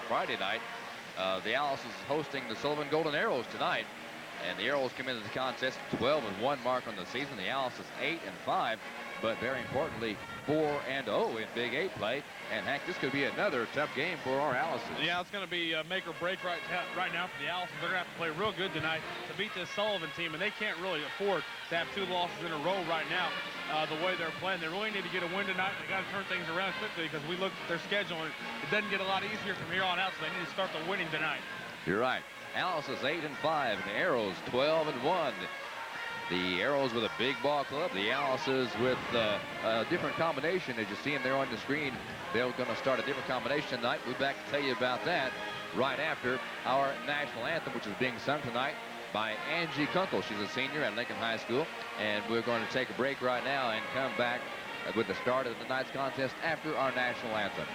Friday night. The Alice is hosting the Sullivan Golden Arrows tonight. And the Arrows come into the contest 12-1 mark on the season. The Alice is 8-5, but very importantly, 4-0 in Big 8 play. And Hank, this could be another tough game for our Alices. Yeah, it's going to be make or break right now for the Alices. They're going to have to play real good tonight to beat this Sullivan team, and they can't really afford to have 2 losses in a row right now. The way they're playing, they really need to get a win tonight. They got to turn things around quickly because we looked at their schedule and it doesn't get a lot easier from here on out. So they need to start the winning tonight. You're right. Alice is 8-5, and the Arrows 12-1. The Arrows with a big ball club. The Alices with a different combination. As you see them there on the screen, they're going to start a different combination tonight. We'll be back to tell you about that right after our national anthem, which is being sung tonight by Angie Kunkel. She's a senior at Lincoln High School. And we're going to take a break right now and come back with the start of tonight's contest after our national anthem.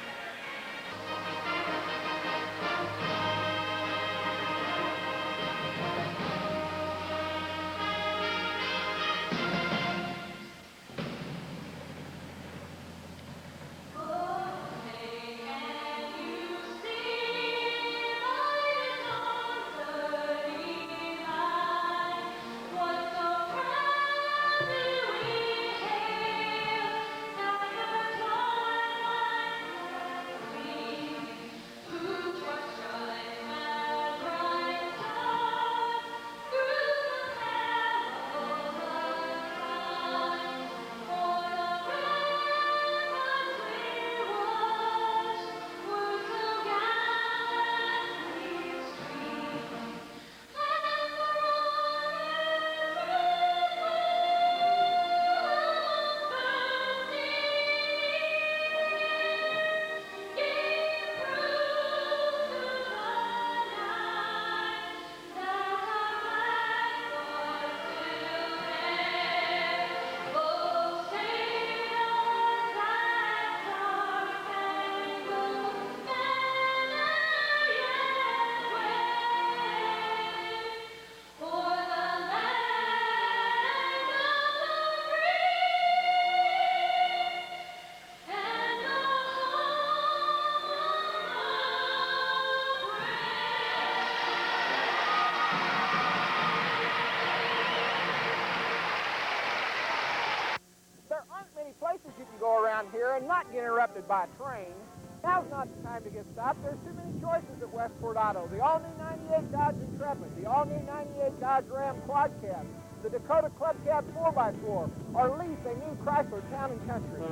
Here and not get interrupted by a train. Now's not the time to get stopped. There's too many choices at Westport Auto. The all-new 98 Dodge Intrepid, the all-new 98 Dodge Ram Quad Cab, the Dakota Club Cab 4x4, or lease a new Chrysler Town and Country.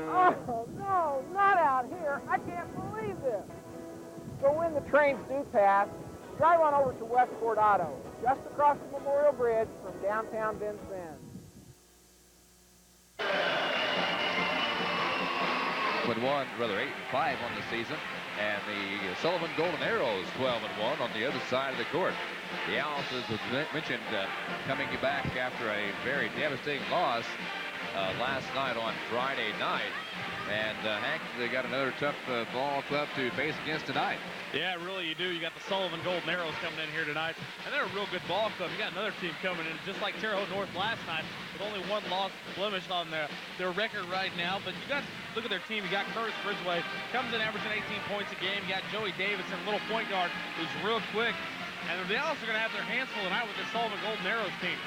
Oh, no, not out here. I can't believe this. So when the trains do pass, drive on over to Westport Auto, just across the Memorial Bridge from downtown Vincennes. 8-5 on the season, and the Sullivan Golden Arrows 12-1 on the other side of the court. The Alices, as mentioned, coming back after a very devastating loss last night on Friday night. And Hank, they got another tough ball club to face against tonight. Yeah, really you do. You got the Sullivan Golden Arrows coming in here tonight, and they're a real good ball club. You got another team coming in, just like Terre Haute North last night, with only 1 loss blemished on their record right now. But you got look at their team. You got Curtis Ridgway, comes in averaging 18 points a game. You got Joey Davidson, little point guard, who's real quick. And the Alice are going to have their hands full tonight with the Sullivan Golden Arrows team.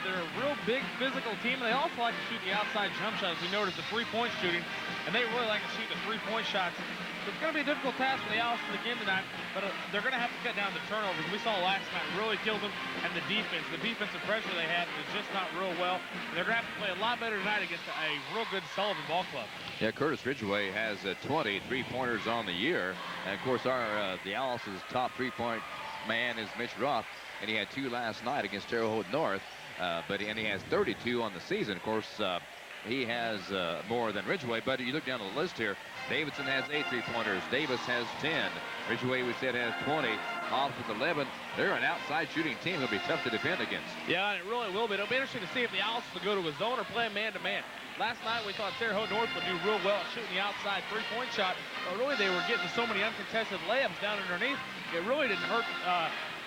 They're a real big physical team, and they also like to shoot the outside jump shots. We noticed the three-point shooting, and they really like to shoot the three-point shots. So it's going to be a difficult task for the Alice again tonight, but they're going to have to cut down the turnovers. We saw last night really killed them, and the defensive pressure they had was just not real well. And they're going to have to play a lot better tonight against a real good Sullivan ball club. Yeah, Curtis Ridgway has 20 3-pointers on the year, and of course the Alice's top 3-point man is Mitch Ruff, and he had 2 last night against Terre Haute North, and he has 32 on the season. Of course, he has more than Ridgway, but you look down the list here, Davidson has 8 3-pointers, Davis has 10, Ridgway, we said, has 20, Hobbs with 11. They're an outside shooting team that'll be tough to defend against. Yeah, and it really will be. It'll be interesting to see if the Alice will go to a zone or play man-to-man. Last night we thought Terre Haute North would do real well at shooting the outside three-point shot, but really they were getting so many uncontested layups down underneath. It really didn't hurt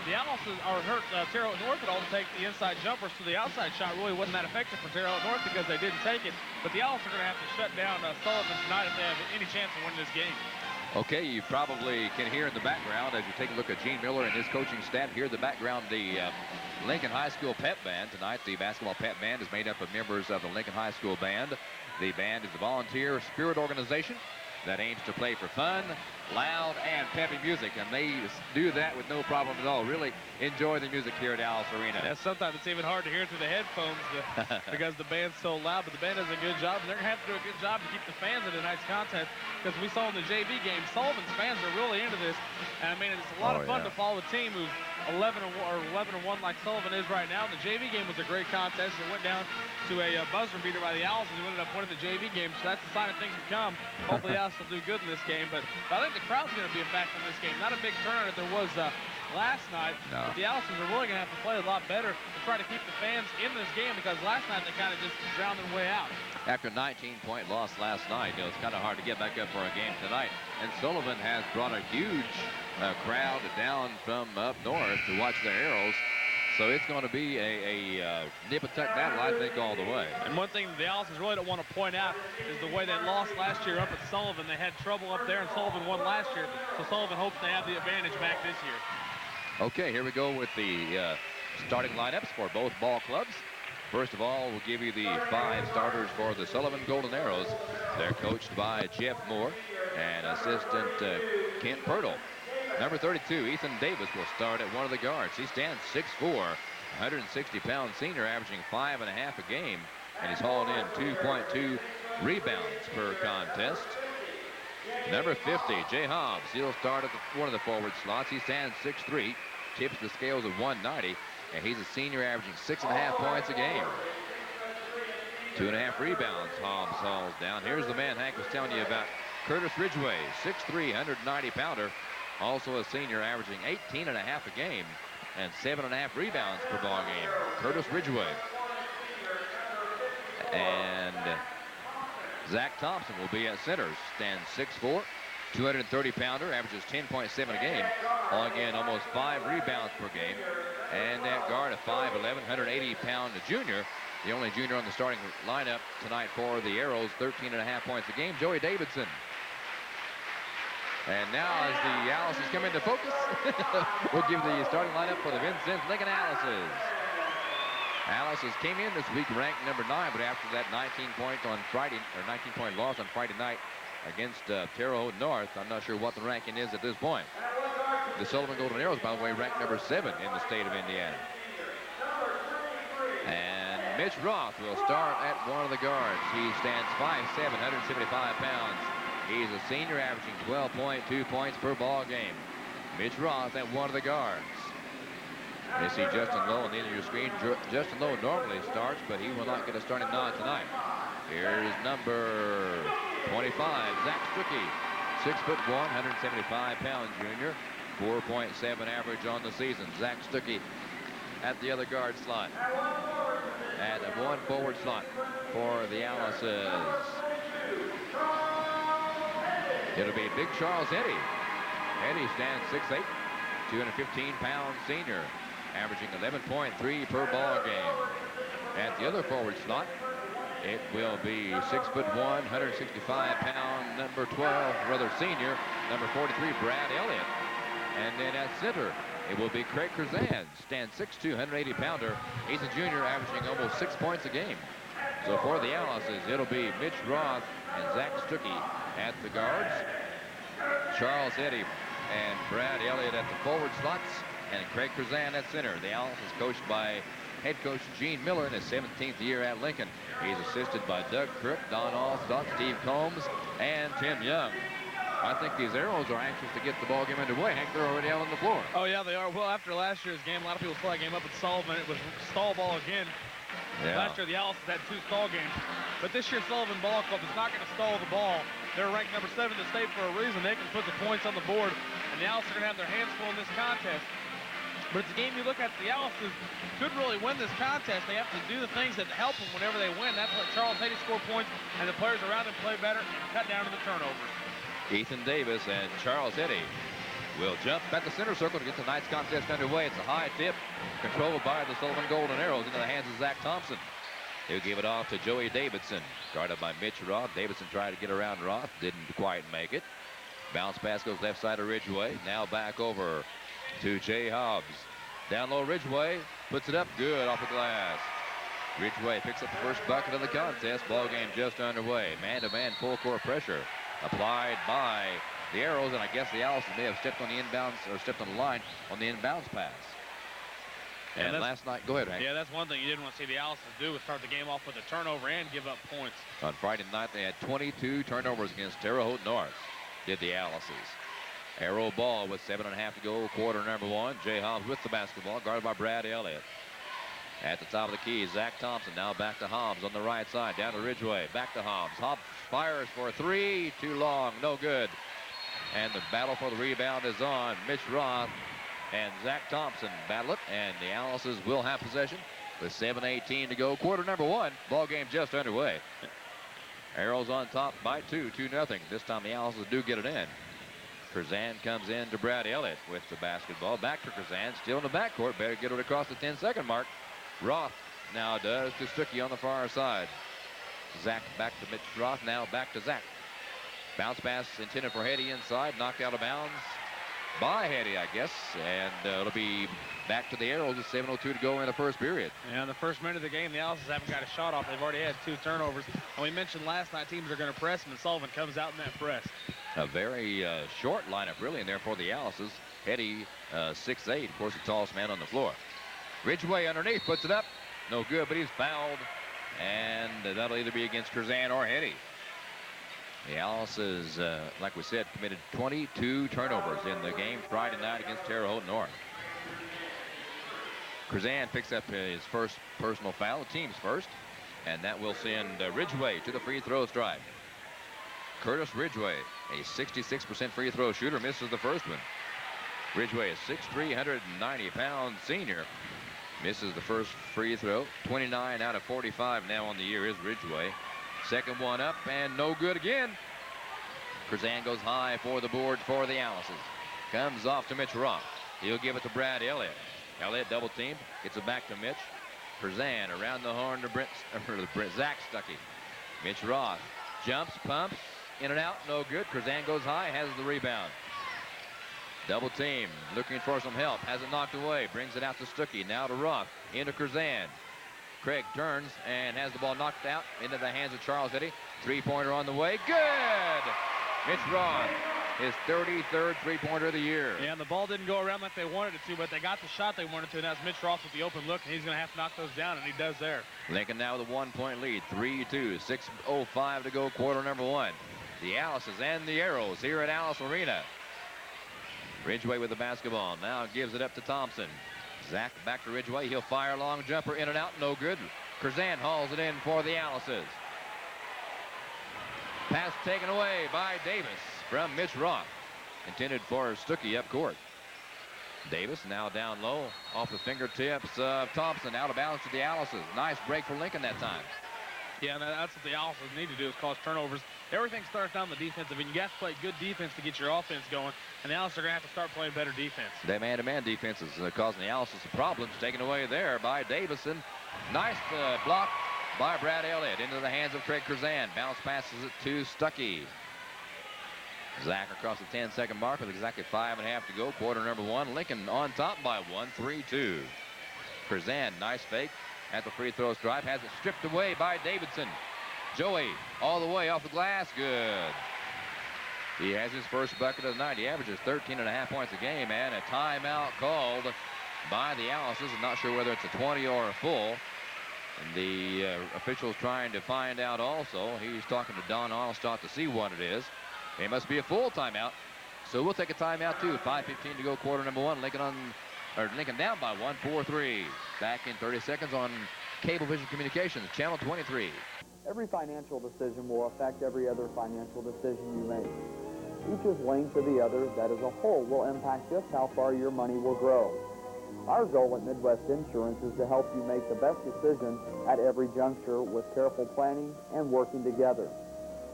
the Alice or hurt Terre Haute North at all to take the inside jumpers, so the outside shot really wasn't that effective for Terre Haute North because they didn't take it. But the Alice are going to have to shut down Sullivan tonight if they have any chance of winning this game. Okay, you probably can hear in the background as you take a look at Gene Miller and his coaching staff. Here in the background, the Lincoln High School Pep Band. Tonight, the basketball Pep Band is made up of members of the Lincoln High School Band. The band is a volunteer spirit organization that aims to play for fun, loud, and peppy music, and they do that with no problem at all. Really enjoy the music here at Alice Arena. Yeah, sometimes it's even hard to hear through the headphones because the band's so loud, but the band does a good job, and they're going to have to do a good job to keep the fans in tonight's contest, because we saw in the JV game, Sullivan's fans are really into this, and I mean, it's a lot of fun to follow a team who's 11-1 like Sullivan is right now. The JV game was a great contest. It went down to a buzzer beater by the Owls, and we ended up winning the JV game, so that's the sign of things to come. Hopefully the Owls will do good in this game, but I think the crowd's going to be a factor in this game. Not a big turnout as there was last night. No. But the Owls are really going to have to play a lot better to try to keep the fans in this game, because last night they kind of just drowned their way out. After a 19-point loss last night, it's kind of hard to get back up for a game tonight. And Sullivan has brought a huge crowd down from up north to watch their Arrows. So it's going to be a nip-and-tuck battle, I think, all the way. And one thing the Owls really don't want to point out is the way they lost last year up at Sullivan. They had trouble up there, and Sullivan won last year. So Sullivan hopes they have the advantage back this year. Okay, here we go with the starting lineups for both ball clubs. First of all, we'll give you the 5 starters for the Sullivan Golden Arrows. They're coached by Jeff Moore and assistant Kent Pirtle. Number 32, Ethan Davis, will start at one of the guards. He stands 6'4", 160-pound senior, averaging 5.5 a game, and he's hauled in 2.2 rebounds per contest. Number 50, Jay Hobbs, he'll start at one of the forward slots. He stands 6'3", tips the scales of 190, and he's a senior, averaging 6.5 points a game. 2.5 rebounds Hobbs hauls down. Here's the man Hank was telling you about, Curtis Ridgway, 6'3", 190-pounder. Also a senior, averaging 18.5 a game and 7.5 rebounds per ball game. Curtis Ridgway. And Zach Thompson will be at center. Stands 6'4", 230-pounder, averages 10.7 a game. Hauling in almost 5 rebounds per game. And at guard, a 5'11", 180-pound junior. The only junior on the starting lineup tonight for the Arrows, 13.5 points a game, Joey Davidson. And now, as the Alice's come into focus, we'll give the starting lineup for the Vincennes Lincoln Alice's. Alice's came in this week ranked number 9, but after that 19-point loss on Friday night against Terre Haute North, I'm not sure what the ranking is at this point. The Sullivan Golden Arrows, by the way, ranked number 7 in the state of Indiana. And Mitch Roth will start at one of the guards. He stands 5'7", 175 pounds. He's a senior, averaging 12.2 points per ball game. Mitch Roth at one of the guards. You see Justin Lowe on the end of your screen. Justin Lowe normally starts, but he will not get a starting nod tonight. Here's number 25, Zach Stuckey. 6'1", 175-pound junior. 4.7 average on the season. Zach Stuckey at the other guard slot. At one forward slot for the Alice's. It'll be Big Charles Eddy. Eddy stands 6'8", 215-pound senior, averaging 11.3 per ball game. At the other forward slot, it will be 6'1", 165-pound number 12, rather senior, number 43, Brad Elliott. And then at center, it will be Craig Curzan, stands 6'2", 180-pounder. He's a junior, averaging almost 6 points a game. So for the Alice's, it'll be Mitch Roth and Zach Stuckey at the guards, Charles Eddy and Brad Elliott at the forward slots, and Craig Curzan at center. The Alice is coached by head coach Gene Miller in his 17th year at Lincoln. He's assisted by Doug Crook, Don Alstott, Steve Combs, and Tim Young. I think these Arrows are anxious to get the ball game underway. Hank, they're already out on the floor. Oh, yeah, they are. Well, after last year's game, a lot of people saw that game up at Sullivan. It was stall ball again. Yeah. Last year, the Alice had 2 stall games. But this year, Sullivan Ball Club is not going to stall the ball. They're ranked number 7 in the state for a reason. They can put the points on the board, and the Alice are going to have their hands full in this contest. But it's a game you look at, the Alice could really win this contest. They have to do the things that help them whenever they win. That's what Charles Eddy score points, and the players around him play better and cut down to the turnovers. Ethan Davis and Charles Eddy will jump at the center circle to get tonight's contest underway. It's a high tip controlled by the Sullivan Golden Arrows into the hands of Zach Thompson. He'll give it off to Joey Davidson, guarded by Mitch Roth. Davidson tried to get around Roth, didn't quite make it. Bounce pass goes left side of Ridgeway. Now back over to Jay Hobbs. Down low, Ridgeway puts it up good off the glass. Ridgeway picks up the first bucket of the contest. Ball game just underway. Man-to-man full court pressure applied by the Arrows, and I guess the Owls may have stepped on the inbounds or stepped on the line on the inbounds pass. And last night, go ahead, Hank. Yeah, that's one thing you didn't want to see the Owls do was start the game off with a turnover and give up points. On Friday night, they had 22 turnovers against Terre Haute North, did the Owls. Arrow ball with 7.5 to go, quarter number one. Jay Hobbs with the basketball, guarded by Brad Elliott. At the top of the key, Zach Thompson now back to Hobbs on the right side, down to Ridgeway, back to Hobbs. Hobbs fires for a three, too long, no good. And the battle for the rebound is on. Mitch Roth and Zach Thompson battle it, and the Alice's will have possession with 7:18 to go. Quarter number one, ball game just underway. Arrows on top by 2-0. This time the Alice's do get it in. Curzan comes in to Brad Elliott with the basketball. Back to Curzan, still in the backcourt. Better get it across the 10-second mark. Roth now does to Stuckey on the far side. Zach back to Mitch Roth, now back to Zach. Bounce pass intended for Hetty inside, knocked out of bounds by Hetty, I guess, and it'll be back to the Arrows with 7:02 to go in the first period. Yeah, in the first minute of the game, the Owls haven't got a shot off. They've already had 2 turnovers. And we mentioned last night teams are going to press, and Sullivan comes out in that press. A very short lineup, really, in there for the Alice's. Hetty, 6'8", of course, the tallest man on the floor. Ridgeway underneath, puts it up. No good, but he's fouled, and that'll either be against Curzan or Hetty. The Alice's, like we said, committed 22 turnovers in the game Friday night against Terre Haute North. Curzan picks up his first personal foul, the team's first, and that will send Ridgeway to the free throw stripe. Curtis Ridgeway, a 66% free throw shooter, misses the first one. Ridgeway, a 6'3", 190-pound senior, misses the first free throw. 29 out of 45 now on the year is Ridgeway. Second one up and no good again. Curzan goes high for the board for the Alice's. Comes off to Mitch Roth. He'll give it to Brad Elliott. Elliott double team. Gets it back to Mitch. Curzan around the horn to Zach Stuckey. Mitch Roth jumps, pumps, in and out, no good. Curzan goes high, has the rebound. Double team, looking for some help. Has it knocked away. Brings it out to Stuckey. Now to Roth. Into Curzan. Craig turns and has the ball knocked out into the hands of Charles Hetty. Three-pointer on the way. Good! Mitch Roth, his 33rd three-pointer of the year. Yeah, and the ball didn't go around like they wanted it to, but they got the shot they wanted to, and that's Mitch Roth with the open look, and he's going to have to knock those down, and he does there. Lincoln now with a 1-point lead. 3-2, 6:05 to go, quarter number one. The Alice's and the Arrows here at Alice Arena. Ridgeway with the basketball. Now gives it up to Thompson. Zach back to Ridgeway. He'll fire long jumper in and out. No good. Curzan hauls it in for the Alice's. Pass taken away by Davis from Mitch Roth. Intended for Stuckey up court. Davis now down low off the fingertips of Thompson. Out of bounds to the Alice's. Nice break for Lincoln that time. Yeah, and that's what the Alice's need to do is cause turnovers. Everything starts down the defensive, and you got to play good defense to get your offense going. And the Alice's are going to have to start playing better defense. That man-to-man defense is causing the Alice's some problems. Taken away there by Davison. Nice block by Brad Elliott into the hands of Craig Curzan. Bounce passes it to Stuckey. Zach across the 10-second mark with exactly 5.5 to go. Quarter number one. Lincoln on top by 1, 3-2. Curzan, nice fake at the free throw stripe. Has it stripped away by Davidson. Joey all the way off the glass. Good. He has his first bucket of the night. He averages 13.5 points a game, and a timeout called by the Alice's. I'm not sure whether it's a 20 or a full. And the official's trying to find out also. He's talking to Don Allstott to see what it is. It must be a full timeout. So we'll take a timeout too. 5:15 to go, quarter number one. Lincoln down by 1, 4-3. Back in 30 seconds on Cablevision Communications, channel 23. Every financial decision will affect every other financial decision you make. Each is linked to the other that as a whole will impact just how far your money will grow. Our goal at Midwest Insurance is to help you make the best decision at every juncture with careful planning and working together.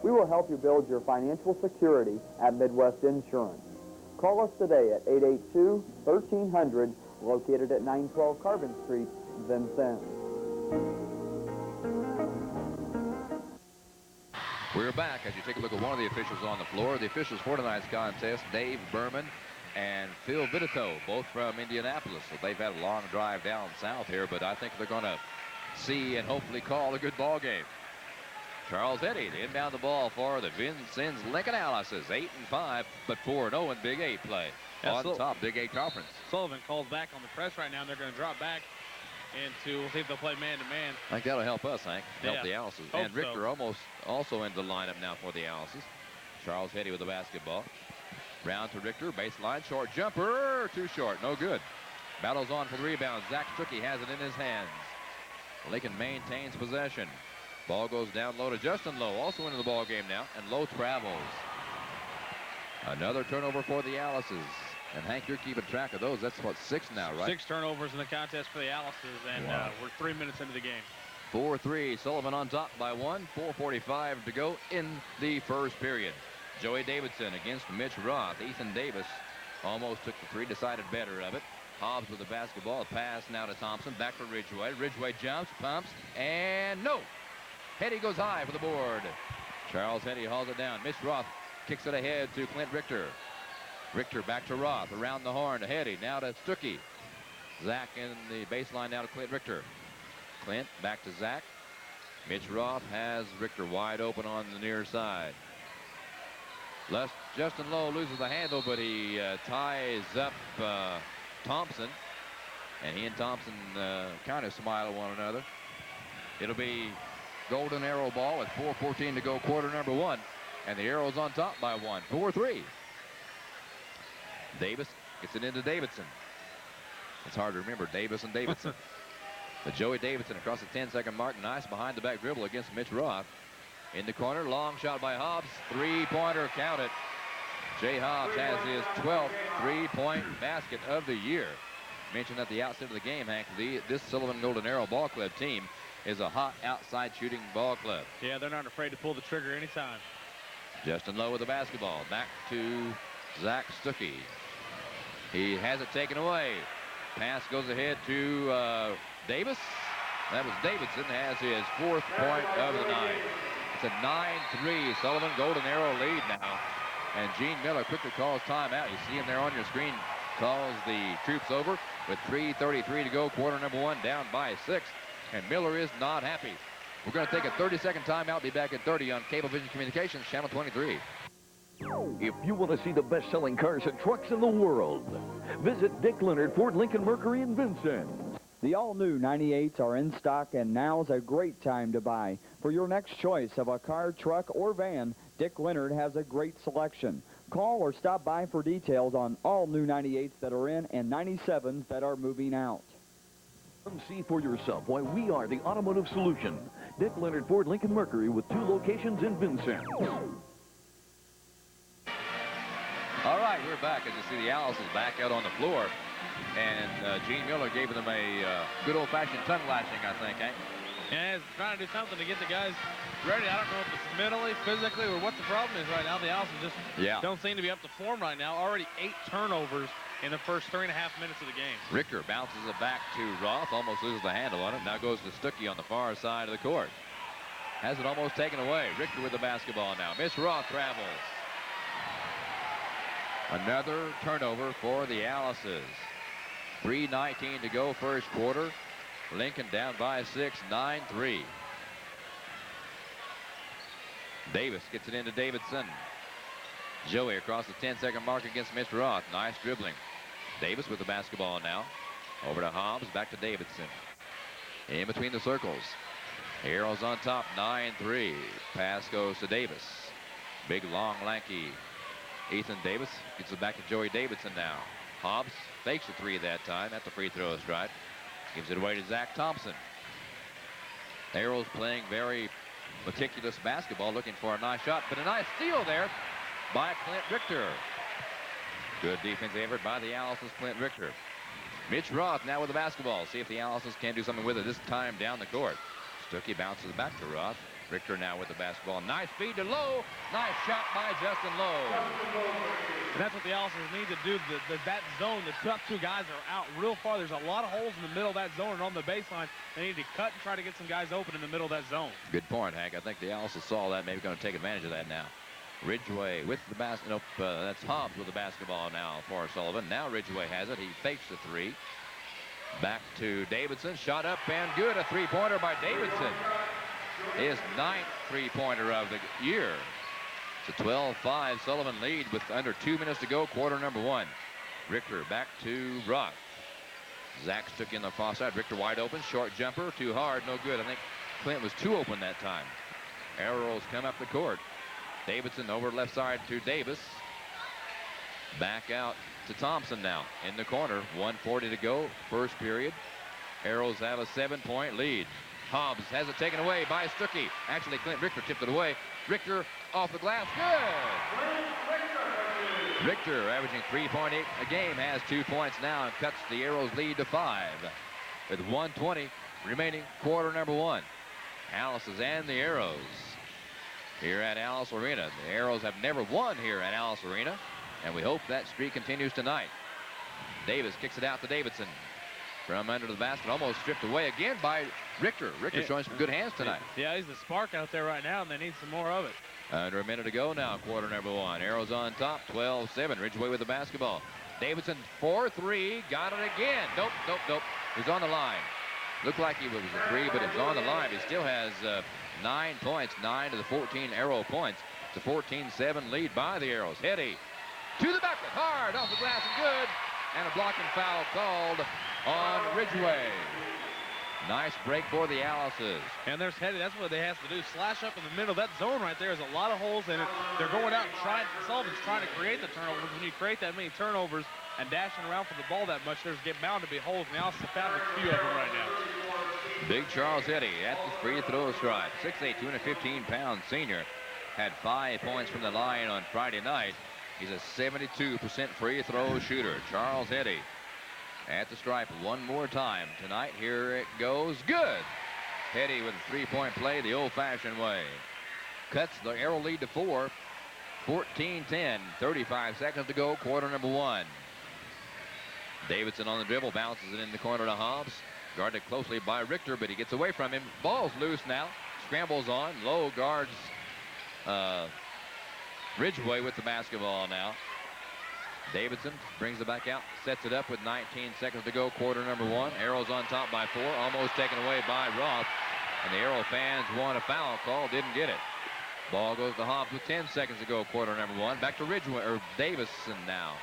We will help you build your financial security at Midwest Insurance. Call us today at 882-1300, located at 912 Carbon Street, Vincennes. We're back as you take a look at one of the officials on the floor. The officials for tonight's contest, Dave Berman and Phil Vitito, both from Indianapolis. So they've had a long drive down south here, but I think they're going to see and hopefully call a good ball game. Charles Eddy to inbound the ball for the Vincennes Lincoln Alices, 8-5, but 4-0 in Big 8 play. On top, Big 8 conference. Sullivan calls back on the press right now, and they're going to drop back into, we'll see if they'll play man-to-man. I think that'll help us, Hank. Help Yeah. the Alices. Hope And Richter so. also into the lineup now for the Alices. Charles Eddy with the basketball. Round to Richter, baseline, short jumper, too short, no good. Battles on for the rebound. Zach Stuckey has it in his hands. Lincoln maintains possession. Ball goes down low to Justin Lowe, also into the ball game now, and Lowe travels. Another turnover for the Alices. And Hank, you're keeping track of those. That's what, 6 now, right? 6 turnovers in the contest for the Alices, and Wow. we're 3 minutes into the game. 4-3, Sullivan on top by 1. 4:45 to go in the first period. Joey Davidson against Mitch Roth. Ethan Davis almost took the 3, decided better of it. Hobbs with the basketball. A pass now to Thompson. Back to Ridgway. Ridgway jumps, pumps, and no. Heddy goes high for the board. Charles Heddy hauls it down. Mitch Roth kicks it ahead to Clint Richter. Richter back to Roth. Around the horn to Heddy. Now to Stuckey. Zach in the baseline now to Clint Richter. Clint back to Zach. Mitch Roth has Richter wide open on the near side. Justin Lowe loses the handle, but he ties up Thompson. And he and Thompson kind of smile at one another. It'll be Golden Arrow ball with 4:14 to go, quarter number 1. And the Arrows on top by 1. 4-3. Davis gets it into Davidson. It's hard to remember Davis and Davidson. But Joey Davidson across the 10-second mark. Nice behind-the-back dribble against Mitch Roth. In the corner, long shot by Hobbs. 3-pointer, count it. Jay Hobbs has his 12th 3-point basket of the year. Mentioned at the outset of the game, Hank, this Sullivan Golden Arrow Ball Club team is a hot outside shooting ball club. Yeah, they're not afraid to pull the trigger anytime. Justin Lowe with the basketball. Back to Zach Stuckey. He has it taken away. Pass goes ahead to Davis. That was Davidson, has his 4th point of the night. It's a 9-3 Sullivan Golden Arrow lead now. And Gene Miller quickly calls timeout. You see him there on your screen. Calls the troops over with 3:33 to go. Quarter number 1 down by 6. And Miller is not happy. We're going to take a 30-second timeout. Be back at 30 on Cablevision Communications, Channel 23. If you want to see the best-selling cars and trucks in the world, visit Dick Leonard Ford Lincoln Mercury in Vincennes. The all-new 98s are in stock, and now's a great time to buy. For your next choice of a car, truck, or van, Dick Leonard has a great selection. Call or stop by for details on all new 98s that are in and 97s that are moving out. Come see for yourself why we are the automotive solution. Dick Leonard Ford Lincoln Mercury with 2 locations in Vincennes. All right, we're back as you see the Alice is back out on the floor. And Gene Miller gave them a good old-fashioned tongue lashing, I think, eh? Yeah, he's trying to do something to get the guys ready. I don't know if it's mentally, physically, or what the problem is right now. The Alice just don't seem to be up to form right now. Already 8 turnovers in the first 3.5 minutes of the game. Richter bounces it back to Roth, almost loses the handle on it. Now goes to Stuckey on the far side of the court. Has it almost taken away. Richter with the basketball now. Mitch Roth travels. Another turnover for the Alices. 3:19 to go first quarter. Lincoln down by 6, 9-3. Davis gets it into Davidson. Joey across the 10-second mark against Mitch Roth. Nice dribbling. Davis with the basketball now. Over to Hobbs, back to Davidson. In between the circles. Arrows on top, 9-3. Pass goes to Davis. Big, long, lanky Ethan Davis gets it back to Joey Davidson now. Hobbs fakes a 3 that time at the free throw stripe. Gives it away to Zach Thompson. Arrows playing very meticulous basketball, looking for a nice shot, but a nice steal there by Clint Richter. Good defensive effort by the Alice's Clint Richter. Mitch Roth now with the basketball. See if the Alice's can do something with it, this time down the court. Stuckey bounces back to Roth. Richter now with the basketball. Nice feed to Lowe. Nice shot by Justin Lowe. And that's what the Allisons need to do. That zone, the top two guys are out real far. There's a lot of holes in the middle of that zone and on the baseline. They need to cut and try to get some guys open in the middle of that zone. Good point, Hank. I think the Allisons saw that. Maybe going to take advantage of that now. Ridgway with the basket. Nope, that's Hobbs with the basketball now for Sullivan. Now Ridgway has it. He fakes the three. Back to Davidson. Shot up and good. A three-pointer by Davidson. His 9th three-pointer of the year. It's a 12-5 Sullivan lead with under 2 minutes to go, quarter number 1. Richter back to Roth. Zachs took in the far side. Richter wide open. Short jumper. Too hard. No good. I think Clint was too open that time. Arrows come up the court. Davidson over left side to Davis. Back out to Thompson now in the corner. 1:40 to go. First period. Arrows have a 7-point lead. Hobbs has it taken away by Stuckey. Actually, Clint Richter tipped it away. Richter off the glass. Good. Richter averaging 3.8 a game, has 2 points now and cuts the Arrows lead to 5. With 1:20 remaining, quarter number 1. Alice's and the Arrows here at Alice Arena. The Arrows have never won here at Alice Arena, and we hope that streak continues tonight. Davis kicks it out to Davidson. From under the basket, almost stripped away again by Richter. Richter showing some good hands tonight. Yeah, he's the spark out there right now, and they need some more of it. Under a minute to go now, quarter number 1. Arrows on top, 12-7. Ridgway with the basketball. Davidson 4-3, got it again. Nope. He's on the line. Looked like he was a 3, but it's on the line. He still has 9 points, 9 to the 14 Arrow points. It's a 14-7 lead by the Arrows. Hetty to the bucket, hard off the glass and good. And a blocking foul called on Ridgway. Nice break for the Alices. And there's Hetty. That's what they have to do. Slash up in the middle. That zone right there is a lot of holes in it. They're going out and trying. Sullivan's trying to create the turnovers. When you create that many turnovers and dashing around for the ball that much, there's bound to be holes. And the Alices have found a few of them right now. Big Charles Hetty at the free throw stripe. 6'8", 215-pound senior. Had 5 points from the line on Friday night. He's a 72% free throw shooter. Charles Hetty at the stripe one more time tonight. Here it goes. Good. Hetty with a 3-point play the old-fashioned way. Cuts the Arrow lead to 4. 14-10. 35 seconds to go. Quarter number 1. Davidson on the dribble. Bounces it in the corner to Hobbs. Guarded closely by Richter, but he gets away from him. Ball's loose now. Scrambles on. Lowe guards Ridgway with the basketball now. Davidson brings it back out, sets it up with 19 seconds to go, quarter number 1. Arrows on top by 4, almost taken away by Roth. And the Arrow fans want a foul call, didn't get it. Ball goes to Hobbs with 10 seconds to go, quarter number 1. Back to Ridgway, or Davidson now.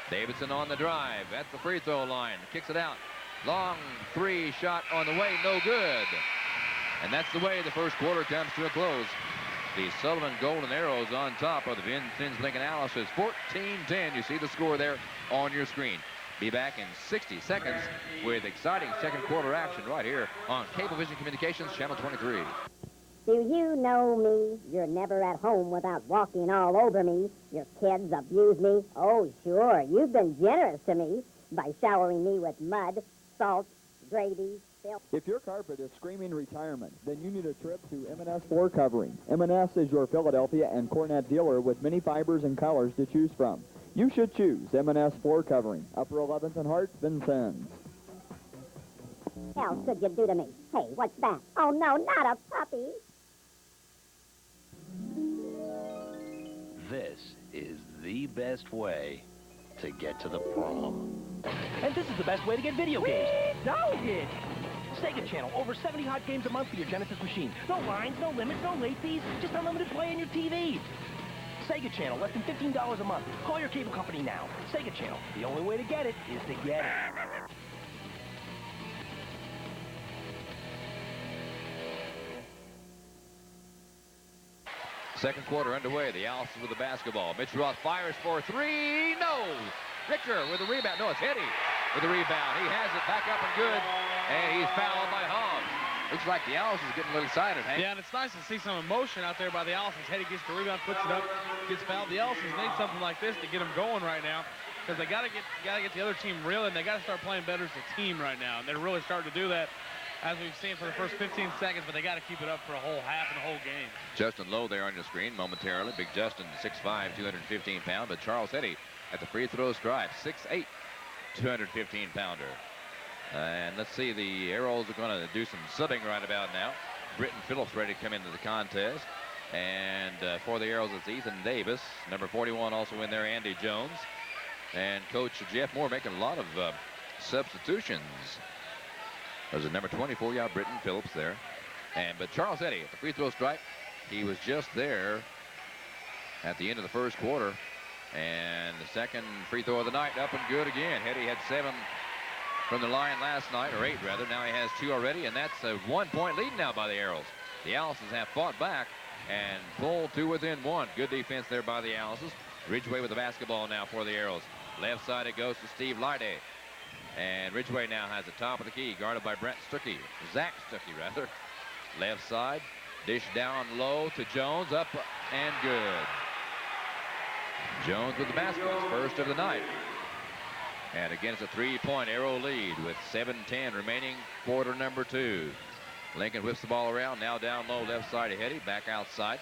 Davidson on the drive at the free throw line, kicks it out. Long 3 shot on the way, no good. And that's the way the first quarter comes to a close. The Sullivan Golden Arrows on top of the Vincennes Lincoln Alices. 14-10. You see the score there on your screen. Be back in 60 seconds with exciting second quarter action right here on Cablevision Communications, Channel 23. Do you know me? You're never at home without walking all over me. Your kids abuse me. Oh, sure, you've been generous to me by showering me with mud, salt, gravy, filth. If your carpet is screaming retirement, then you need a trip to M&S Floor Covering. M&S is your Philadelphia and Cornet dealer with many fibers and colors to choose from. You should choose M&S Floor Covering, Upper 11th and Hart, Vincennes. What else could you do to me? Hey, what's that? Oh, no, not a puppy. This is the best way to get to the prom. And this is the best way to get video games. Dog Sega Channel, over 70 hot games a month for your Genesis machine. No lines, no limits, no late fees, just unlimited play on your TV. Sega Channel, less than $15 a month. Call your cable company now. Sega Channel, the only way to get it is to get it. Second quarter underway. The Alices with the basketball. Mitch Roth fires for 3. No! Richter with the rebound. No, it's Hetty with the rebound. He has it back up and good. And he's fouled by Hobbs. Looks like the Alices is getting a little excited, Hank. Yeah, and it's nice to see some emotion out there by the Alices. Hetty gets the rebound, puts it up, gets fouled. The Alices need something like this to get them going right now, because they got to get the other team reeling. They got to start playing better as a team right now, and they're really starting to do that. as we've seen for the first 15 seconds, but they got to keep it up for a whole half and a whole game. Justin Lowe there on your screen momentarily. Big Justin, 6'5", 215 pound, but Charles Eddy at the free throw stripe, 6'8", 215 pounder. And let's see, the Arrows are going to do some subbing right about now. Britton Phillips ready to come into the contest. And for the Arrows, it's Ethan Davis. Number 41 also in there, Andy Jones. And Coach Jeff Moore making a lot of substitutions. There's a number 24, yeah, Britton Phillips there. But Charles Eddy at the free throw stripe, he was just there at the end of the first quarter. And the second free throw of the night, up and good again. Eddy had 7 from the line last night, or 8 rather. Now he has 2 already, and that's a 1-point lead now by the Arrows. The Allisons have fought back and pulled to within 1. Good defense there by the Allisons. Ridgway with the basketball now for the Arrows. Left side it goes to Steve Lyday. And Ridgway now has the top of the key, guarded by Zach Stuckey rather. Left side, dish down low to Jones, up and good. Jones with the basket, first of the night. And again, it's a 3-point Arrow lead with 7:10 remaining, quarter number 2. Lincoln whips the ball around, now down low, left side of Eddy, back outside.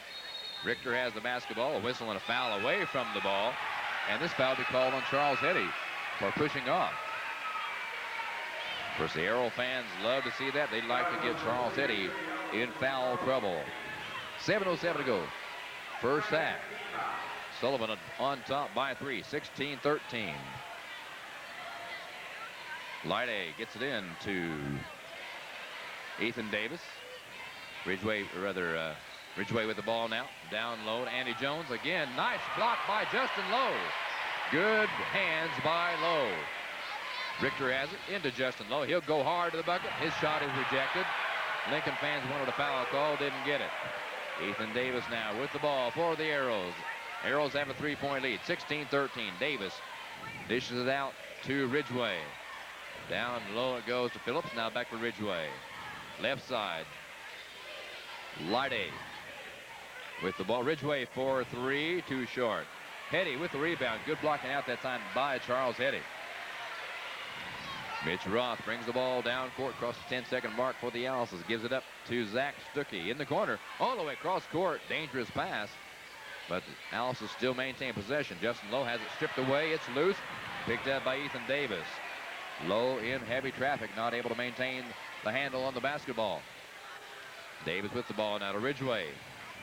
Richter has the basketball, a whistle and a foul away from the ball. And this foul will be called on Charles Eddy for pushing off. Of course, the Arrow fans love to see that. They'd like to get Charles Eddy in foul trouble. 7:07 to go. First half. Sullivan on top by 3, 16-13. Lyday gets it in to Ethan Davis. Ridgway with the ball now. Down low to Andy Jones. Again, nice block by Justin Lowe. Good hands by Lowe. Richter has it into Justin Lowe. He'll go hard to the bucket. His shot is rejected. Lincoln fans wanted a foul call, didn't get it. Ethan Davis now with the ball for the Arrows. Arrows have a 3-point lead, 16-13. Davis dishes it out to Ridgway. Down low it goes to Phillips. Now back to Ridgway. Left side. Lyday with the ball. Ridgway for 3, too short. Eddy with the rebound. Good blocking out that time by Charles Eddy. Mitch Roth brings the ball down court, across the 10-second mark for the Allisons. Gives it up to Zach Stuckey in the corner, all the way across court. Dangerous pass, but the Allisons still maintain possession. Justin Lowe has it stripped away. It's loose. Picked up by Ethan Davis. Lowe in heavy traffic, not able to maintain the handle on the basketball. Davis with the ball now to Ridgway.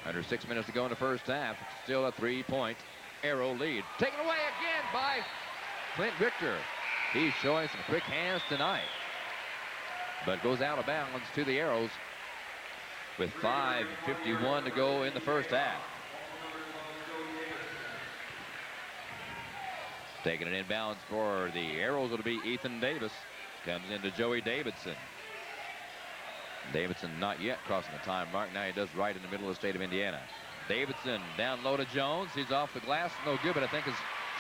Under 6 minutes to go in the first half. Still a 3-point Arrow lead. Taken away again by Clint Richter. He's showing some quick hands tonight, but goes out of bounds to the Arrows with 5:51 to go in the first half. Taking it inbounds for the Arrows, it'll be Ethan Davis. Comes into Joey Davidson. Davidson not yet crossing the time mark. Now he does right in the middle of the state of Indiana. Davidson down low to Jones. He's off the glass. No good, but I think his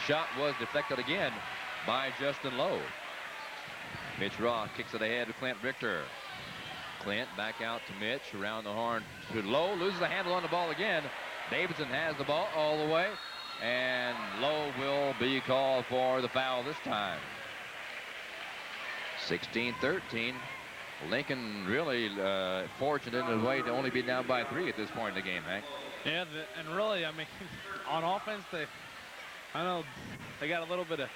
shot was deflected again by Justin Lowe. Mitch Roth kicks it ahead to Clint Richter. Clint back out to Mitch, around the horn to Lowe. Loses the handle on the ball again. Davidson has the ball all the way, and Lowe will be called for the foul this time. 16-13. Lincoln really fortunate in a way to only be down by 3 at this point in the game, Hank. Yeah, and really, I mean, on offense, I know they got a little bit of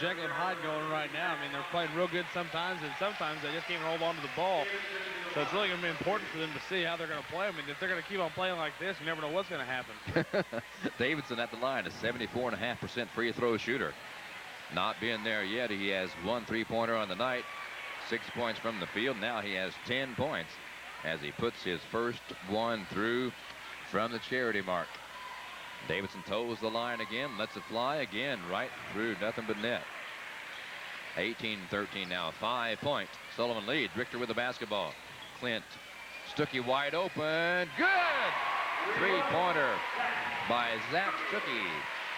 Jekyll and Hyde going right now. I mean, they're playing real good sometimes, and sometimes they just can't hold on to the ball. So it's really going to be important for them to see how they're going to play. I mean, if they're going to keep on playing like this, you never know what's going to happen. Davidson at the line, a 74.5% free throw shooter. Not being there yet. He has 1 3-pointer on the night. 6 points from the field. Now he has 10 points as he puts his first one through from the charity mark. Davidson toes the line again, lets it fly again, right through nothing but net. 18-13 now, a 5-point Sullivan lead. Richter with the basketball. Clint Stuckey wide open. Good! 3-pointer by Zach Stuckey.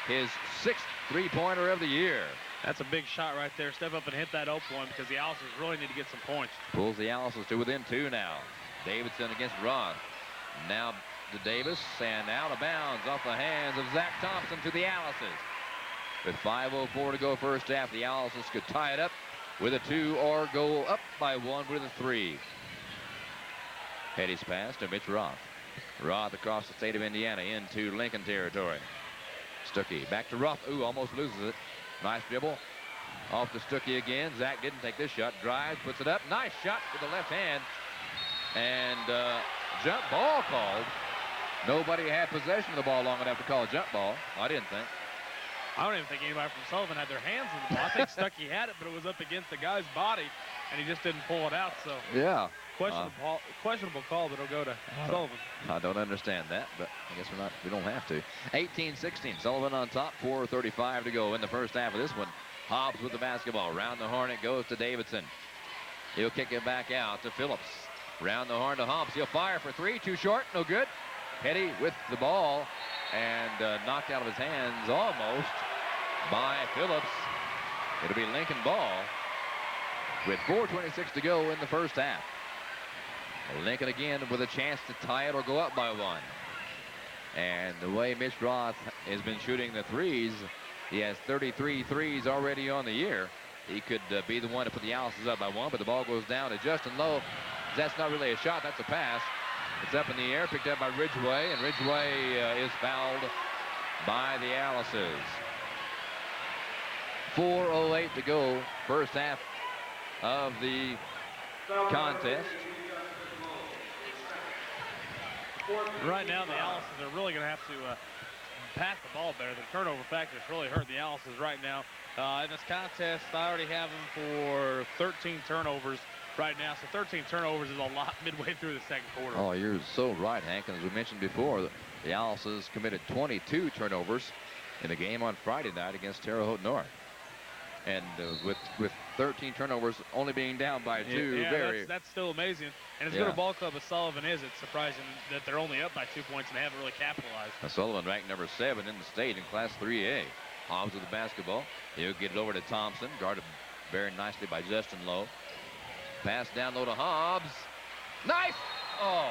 His 6th 3-pointer of the year. That's a big shot right there. Step up and hit that open one because the Allisons really need to get some points. Pulls the Allisons to within 2 now. Davidson against Roth. Now to Davis, and out of bounds off the hands of Zach Thompson to the Allisons. With 5:04 to go first half, the Allisons could tie it up with a 2 or go up by 1 with a 3. Petty's pass to Mitch Roth. Roth across the state of Indiana into Lincoln territory. Stuckey back to Roth. Ooh, almost loses it. Nice dribble. Off to Stuckey again. Zach didn't take this shot. Drives, puts it up. Nice shot with the left hand. And jump ball called. Nobody had possession of the ball long enough to call a jump ball. I didn't think. I don't even think anybody from Sullivan had their hands on the ball. I think Stuckey had it, but it was up against the guy's body, and he just didn't pull it out. So yeah, questionable call, but it'll go to Sullivan. I don't understand that, but I guess we don't have to. 18-16, Sullivan on top. 4:35 to go in the first half of this one. Hobbs with the basketball. Round the horn it goes to Davidson. He'll kick it back out to Phillips. Round the horn to Hobbs. He'll fire for three. Too short. No good. Petty with the ball and knocked out of his hands almost by Phillips. It'll be Lincoln ball with 4:26 to go in the first half. Lincoln again with a chance to tie it or go up by one. And the way Mitch Roth has been shooting the threes, he has 33 threes already on the year. He could be the one to put the Alice's up by one, but the ball goes down to Justin Lowe. That's not really a shot, that's a pass. It's up in the air, picked up by Ridgway, and Ridgway is fouled by the Alice's. 4:08 to go, first half of the contest. Right now, the Alice's are really going to have to pass the ball better. The turnover factor has really hurt the Alice's right now. In this contest, I already have them for 13 turnovers right now. So 13 turnovers is a lot midway through the second quarter. Oh, you're so right, Hank. And as we mentioned before, the Alice's committed 22 turnovers in the game on Friday night against Terre Haute North. And with 13 turnovers, only being down by two, that's still amazing. And as good a ball club as Sullivan is, it's surprising that they're only up by 2 points and they haven't really capitalized. Sullivan ranked number 7 in the state in Class 3A. Hobbs with the basketball. He'll get it over to Thompson, guarded very nicely by Justin Lowe. Pass down low to Hobbs. Nice! Oh,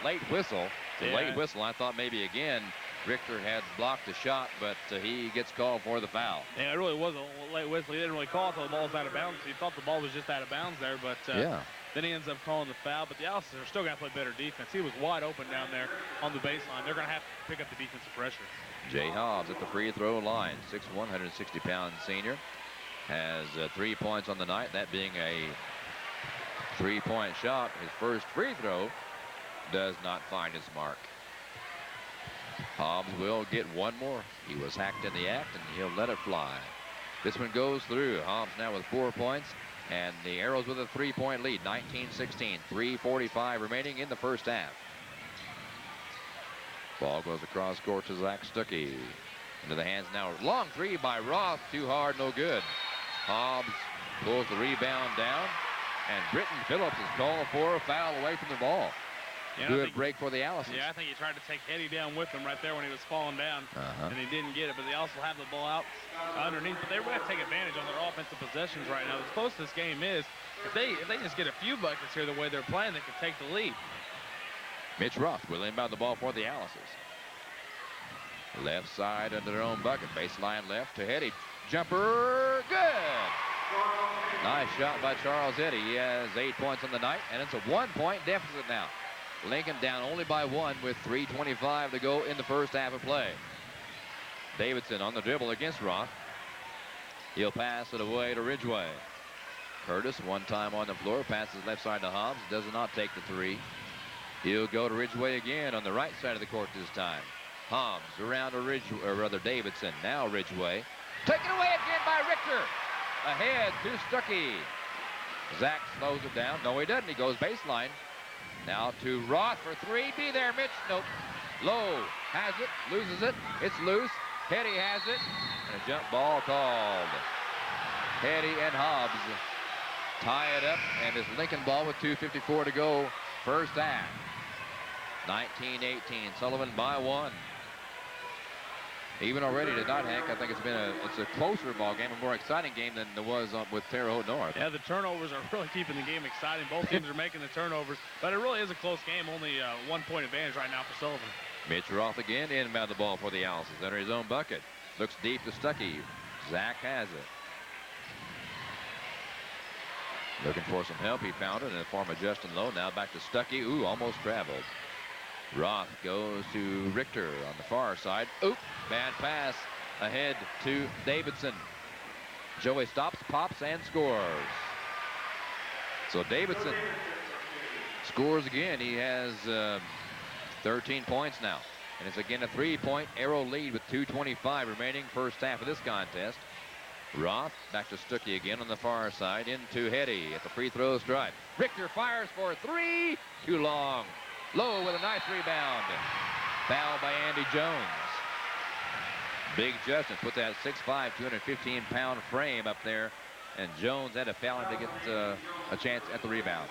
late whistle. It's a late whistle. I thought maybe again Richter had blocked the shot, but he gets called for the foul. Yeah, it really was a late whistle. He didn't really call it until the ball was out of bounds. He thought the ball was just out of bounds there, but then he ends up calling the foul. But the Alice's are still going to play better defense. He was wide open down there on the baseline. They're going to have to pick up the defensive pressure. Jay Hobbs at the free throw line, 6'1", 160-pound senior, has 3 points on the night, that being a three-point shot. His first free throw does not find his mark. Hobbs will get one more. He was hacked in the act, and he'll let it fly. This one goes through. Hobbs now with 4 points, and the Arrows with a 3-point lead, 19-16. 3:45 remaining in the first half. Ball goes across court to Zach Stuckey. Into the hands now. Long three by Roth. Too hard, no good. Hobbs pulls the rebound down, and Britton Phillips is called for a foul away from the ball. Yeah, good break for the Alice's. Yeah, I think he tried to take Eddie down with him right there when he was falling down, and he didn't get it. But they also have the ball out underneath. But they really have to take advantage on their offensive possessions right now. As close as this game is, if they just get a few buckets here the way they're playing, they can take the lead. Mitch Roth will inbound the ball for the Alice's. Left side under their own bucket. Baseline left to Eddie. Jumper, good. Nice shot by Charles Eddy. He has 8 points on the night, and it's a 1-point deficit now. Lincoln down only by 1 with 3:25 to go in the first half of play. Davidson on the dribble against Roth. He'll pass it away to Ridgway. Curtis one time on the floor, passes left side to Hobbs, does not take the three. He'll go to Ridgway again on the right side of the court this time. Hobbs around to Davidson. Now Ridgway. Taken away again by Richter. Ahead to Stuckey. Zach slows it down. No, he doesn't. He goes baseline. Now to Roth for three. Be there, Mitch. Nope. Lowe has it. Loses it. It's loose. Petty has it. And a jump ball called. Petty and Hobbs tie it up. And it's Lincoln ball with 2:54 to go. First half. 19-18. Sullivan by 1. Even already tonight, Hank, I think it's a closer ball game, a more exciting game than there was with Terre Haute North. Yeah, the turnovers are really keeping the game exciting. Both teams are making the turnovers, but it really is a close game. Only 1 point advantage right now for Sullivan. Mitch Roth again inbound the ball for the Alice's under his own bucket. Looks deep to Stuckey. Zach has it. Looking for some help. He found it in the form of Justin Lowe. Now back to Stuckey. Ooh, almost traveled. Roth goes to Richter on the far side. Oop, bad pass ahead to Davidson. Joey stops, pops, and scores. So Davidson scores again. He has 13 points now. And it's again a 3-point Arrow lead with 2:25 remaining first half of this contest. Roth back to Stuckey again on the far side into Hetty at the free throw stripe. Richter fires for 3. Too long. Lowe with a nice rebound. Foul by Andy Jones. Big Justin put that 6'5", 215-pound frame up there, and Jones had to foul him to get a chance at the rebound.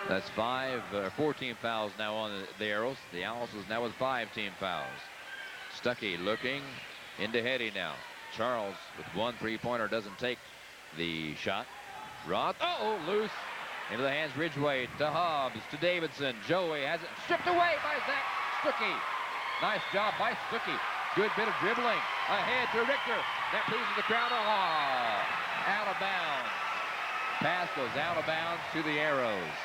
That's 14 fouls now on the Arrows. The Owls is now with 5 team fouls. Stuckey looking into Hetty now. Charles with 1 3-pointer doesn't take the shot. Roth, loose. Into the hands Ridgway to Hobbs to Davidson. Joey has it stripped away by Zach Stuckey. Nice job by Stuckey. Good bit of dribbling. Ahead to Richter. That pleases the crowd. Out of bounds. Pass goes out of bounds to the Arrows.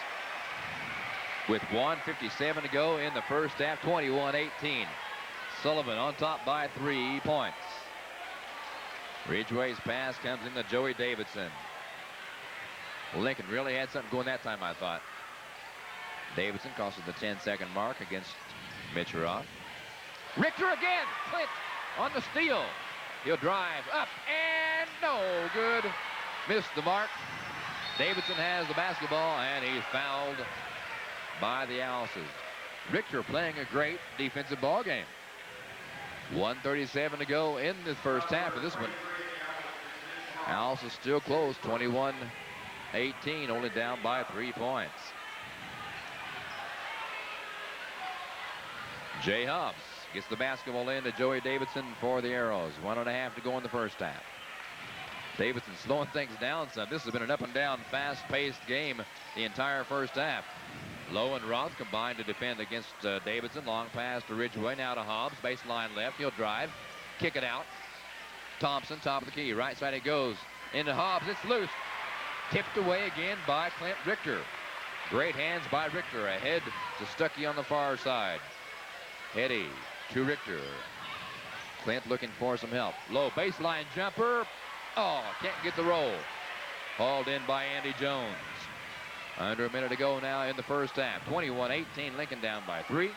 With 1:57 to go in the first half, 21-18. Sullivan on top by 3 points. Ridgway's pass comes into Joey Davidson. Lincoln really had something going that time, I thought. Davidson crosses the 10-second mark against Mitch Roth. Richter again. Clint on the steal. He'll drive up and no good. Missed the mark. Davidson has the basketball and he's fouled by the Owlses. Richter playing a great defensive ball game. 1:37 to go in the first half of this one. Owlses still close, 21-18, only down by 3 points. Jay Hobbs gets the basketball in to Joey Davidson for the Arrows. 1.5 to go in the first half. Davidson slowing things down some. This has been an up and down, fast-paced game the entire first half. Lowe and Roth combined to defend against Davidson. Long pass to Ridgway, now to Hobbs. Baseline left. He'll drive. Kick it out. Thompson, top of the key. Right side it goes. Into Hobbs. It's loose. Tipped away again by Clint Richter. Great hands by Richter. Ahead to Stuckey on the far side. Hetty to Richter. Clint looking for some help. Low baseline jumper. Can't get the roll. Hauled in by Andy Jones. Under a minute to go now in the first half. 21-18, Lincoln down by 3.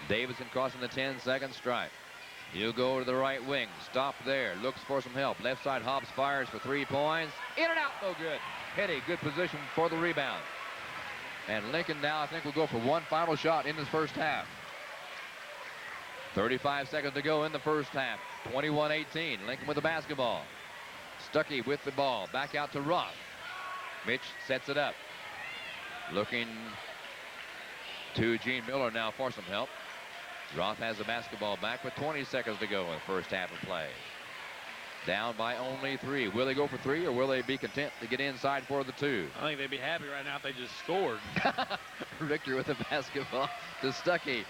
Davidson crossing the 10-second stripe. He'll go to the right wing. Stop there. Looks for some help. Left side, Hobbs fires for 3 points. In and out, no good. Hetty, good position for the rebound. And Lincoln now, I think, will go for one final shot in this first half. 35 seconds to go in the first half. 21-18, Lincoln with the basketball. Stuckey with the ball. Back out to Roth. Mitch sets it up. Looking to Gene Miller now for some help. Roth has the basketball back with 20 seconds to go in the first half of play. Down by only 3. Will they go for 3 or will they be content to get inside for the 2? I think they'd be happy right now if they just scored. Richter with the basketball to Stuckey.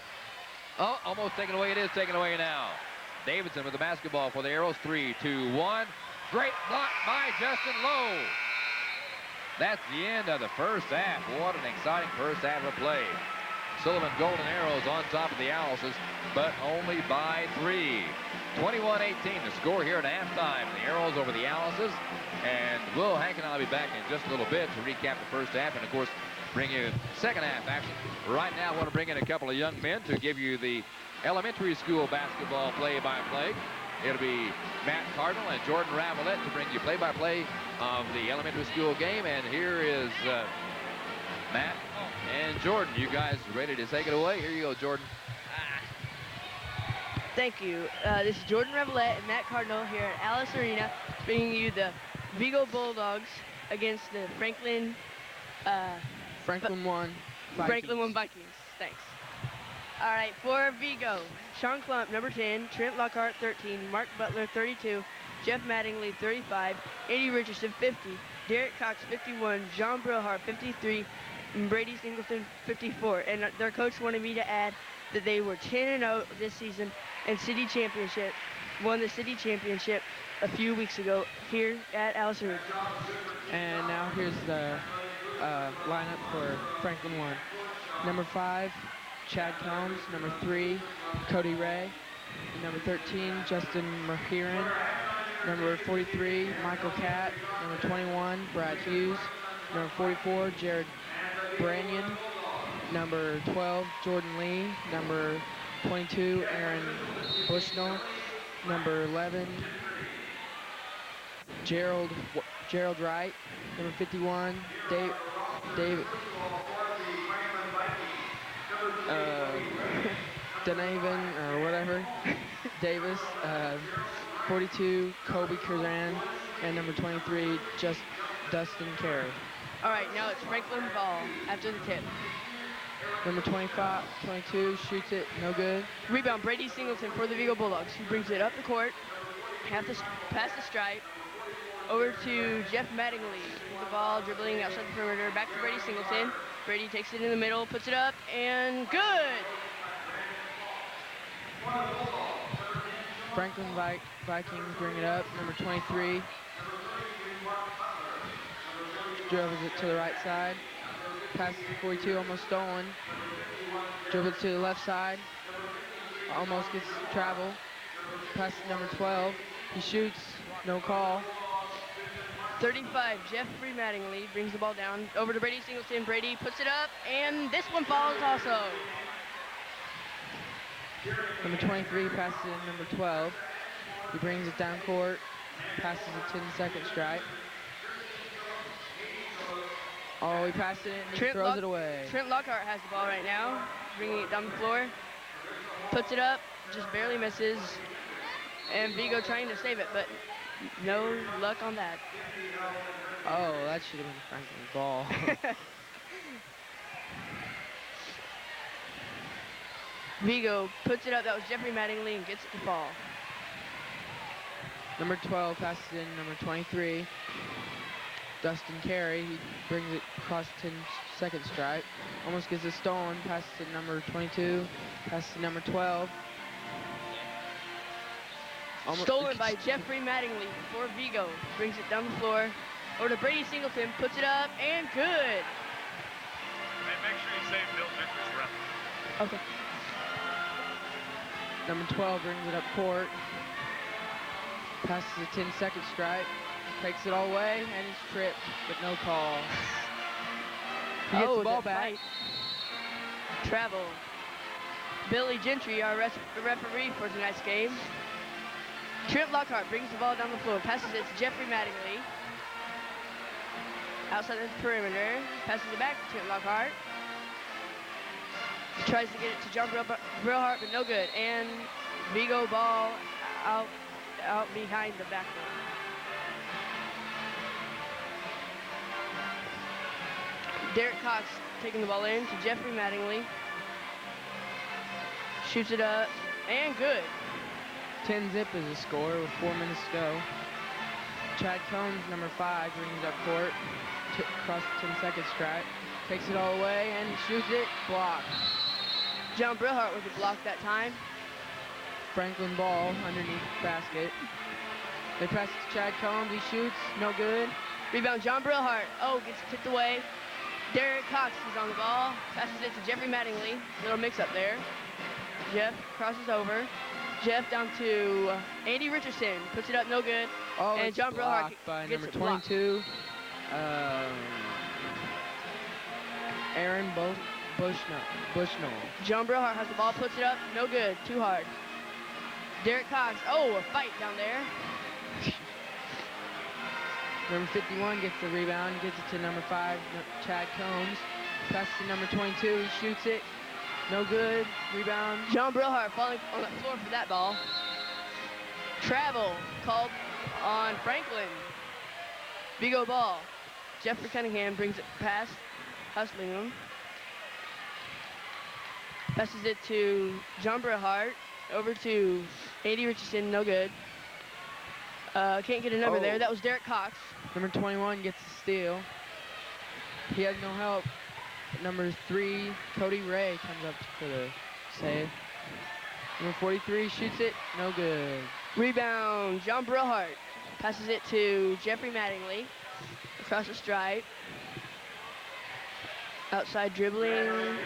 Almost taken away. It is taken away now. Davidson with the basketball for the Arrows. 3, 2, 1. Great block by Justin Lowe. That's the end of the first half. What an exciting first half of play. Sullivan Golden Arrows on top of the Owlses, but only by 3. 21-18 the score here at halftime. The Arrows over the Owlses. And Hank and I will be back in just a little bit to recap the first half and, of course, bring you second half action. Right now, I want to bring in a couple of young men to give you the elementary school basketball play-by-play. It'll be Matt Cardinal and Jordan Ravelette to bring you play-by-play of the elementary school game. And here is Matt and Jordan. You guys ready to take it away? Here you go, Jordan. Thank you. This is Jordan Ravelette and Matt Cardinal here at Alice Arena, bringing you the Vigo Bulldogs against the Franklin 1 Vikings. Thanks. All right, for Vigo, Sean Klump, number 10, Trent Lockhart, 13, Mark Butler, 32, Jeff Mattingly, 35, Andy Richardson, 50, Derek Cox, 51, John Brillhart, 53, and Brady Singleton, 54. And their coach wanted me to add that they were 10-0 this season and city championship won the city championship a few weeks ago here at Allison Ridge. And now here's the lineup for Franklin 1. Number 5, Chad Combs. Number 3, Cody Ray. Number 13, Justin Merhiran. Number 43, Michael Catt. Number 21, Brad Hughes. Number 44, Jared Branyan. Number 12, Jordan Lee. Number 22, Aaron Bushnell. Number 11, Gerald Wright. Number 51, David Donovan or whatever, Davis. 42, Kobe Kazan, and number 23, Dustin Carey. All right, now it's Franklin ball after the tip. Number 22 shoots it, no good. Rebound, Brady Singleton for the Vigo Bulldogs. He brings it up the court, past the stripe, over to Jeff Mattingly. The ball dribbling outside the perimeter, back to Brady Singleton. Brady takes it in the middle, puts it up, and good! Franklin Vikings bring it up. Number 23 dribbles it to the right side. Passes to 42, almost stolen. Dribbles to the left side. Almost gets travel. Passes to number 12. He shoots, no call. 35, Jeffrey Mattingly brings the ball down over to Brady Singleton. Brady puts it up, and this one falls also. Number 23 passes it to number 12. He brings it down court, passes a 10-second strike. Oh, he passed it and he throws it away. Trent Lockhart has the ball right now, bringing it down the floor. Puts it up, just barely misses. And Vigo trying to save it, but no luck on that. Oh, that should have been Franklin's ball. Vigo puts it up. That was Jeffrey Mattingly and gets it to fall. Number 12 passes in number 23. Dustin Carey, he brings it across 10-second stripe. Almost gets it stolen. Passes to number 22. Passes to number 12. Stolen by Jeffrey Mattingly for Vigo. Brings it down the floor. Over to Brady Singleton. Puts it up and good. Hey, make sure you save Bill Victor's rep. Okay. Number 12 brings it up court. Passes a 10-second strike. Takes it all away, and he's tripped, but no call. He gets the ball back. Travel. Billy Gentry, our referee for tonight's game. Trent Lockhart brings the ball down the floor. Passes it to Jeffrey Mattingly. Outside the perimeter. Passes it back to Trent Lockhart. Tries to get it to John Brillhart, but no good. And Vigo ball out behind the back line. Derek Cox taking the ball in to Jeffrey Mattingly. Shoots it up, and good. 10-zip is the score with 4 minutes to go. Chad Combs, number 5, brings it up court. Across the 10-second strike. Takes it all away and shoots it. Blocked. John Brillhart with the block that time. Franklin ball underneath the basket. They pass it to Chad Combs. He shoots. No good. Rebound, John Brillhart. Oh, gets tipped away. Derek Cox is on the ball. Passes it to Jeffrey Mattingly. Little mix-up there. Jeff crosses over. Jeff down to Andy Richardson. Puts it up, no good. Oh, and John Brillhart by gets number it blocked. 22. Aaron Bushnell. John Brillhart has the ball, puts it up, no good, too hard. Derek Cox, oh, a fight down there. Number 51 gets the rebound, gets it to number 5, Chad Combs. Passes to number 22, he shoots it. No good, rebound. John Brillhart falling on the floor for that ball. Travel called on Franklin. Vigo ball. Jeffrey Cunningham brings it past, hustling him. Passes it to John Brillhart. Over to Andy Richardson, no good. Can't get a number there. That was Derek Cox. Number 21 gets the steal. He has no help. Number 3, Cody Ray comes up for the save. Number 43 shoots it. No good. Rebound, John Brillhart passes it to Jeffrey Mattingly across the stripe. Outside dribbling,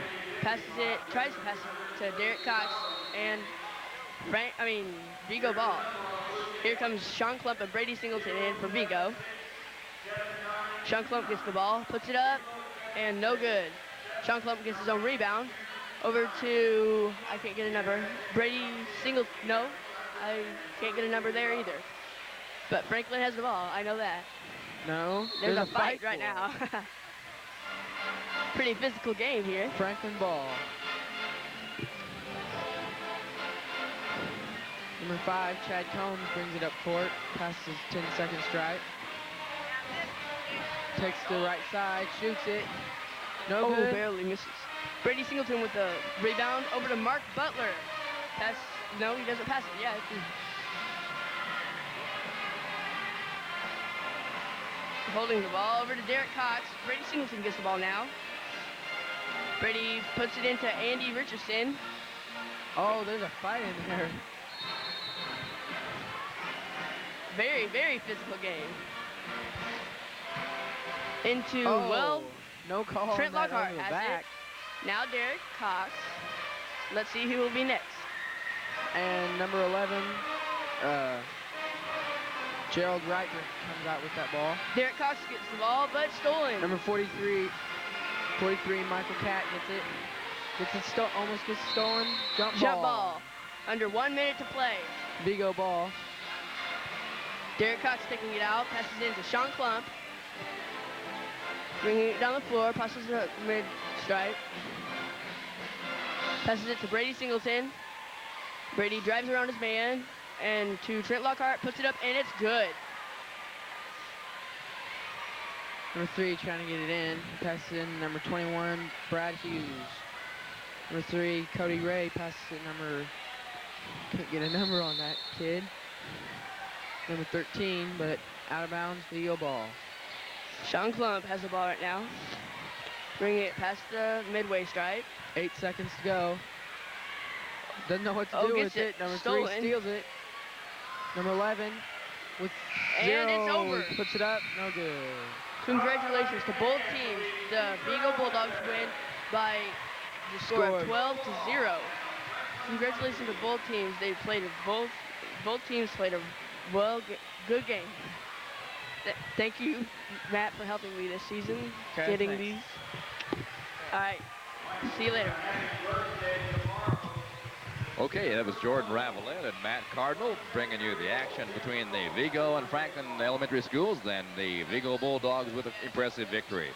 passes it, tries to pass it to Derek Cox and Vigo ball. Here comes Sean Klump and Brady Singleton in for Vigo. Sean Klump gets the ball, puts it up, and no good. Sean Klump gets his own rebound. Over to, I can't get a number, Brady Singleton, no, I can't get a number there either. But Franklin has the ball, I know that. No, There's a fight right now. Pretty physical game here. Franklin ball. Number 5, Chad Combs brings it up court, passes 10-second strike. Takes to the right side, shoots it. No good. Barely misses. Brady Singleton with the rebound over to Mark Butler. Pass, no, he doesn't pass it. Yeah. Holding the ball over to Derek Cox. Brady Singleton gets the ball now. Brady puts it into Andy Richardson. Oh, there's a fight in there. Very, very physical game. Into, no call. Trent Lockhart has back. it. Now Derek Cox. Let's see who will be next. And number 11, Gerald Reitman comes out with that ball. Derek Cox gets the ball, but stolen. Number 43, Michael Catt gets it. Almost gets stolen. Jump ball. Under 1 minute to play. Vigo ball. Derek Cox taking it out, passes it into Sean Klump. Bringing it down the floor, passes it mid-stripe. Passes it to Brady Singleton. Brady drives around his man, and to Trent Lockhart, puts it up, and it's good. Number 3 trying to get it in. Passes in number 21, Brad Hughes. Number 3, Cody Ray passes it can't get a number on that kid. Number 13, but out of bounds, Vigo ball. Sean Klump has the ball right now. Bring it past the midway stripe. 8 seconds to go. Doesn't know what to do with it. Number 3 steals it. Number 11 with and it's over. Puts it up, no good. Congratulations to both teams. The Vigo Bulldogs win by the score of 12-0. Congratulations to both teams. They played both teams played a good game. Thank you, Matt, for helping me this season, getting these. All right, see you later. Okay, that was Jordan Ravelin and Matt Cardinal bringing you the action between the Vigo and Franklin elementary schools, then the Vigo Bulldogs with an impressive victory.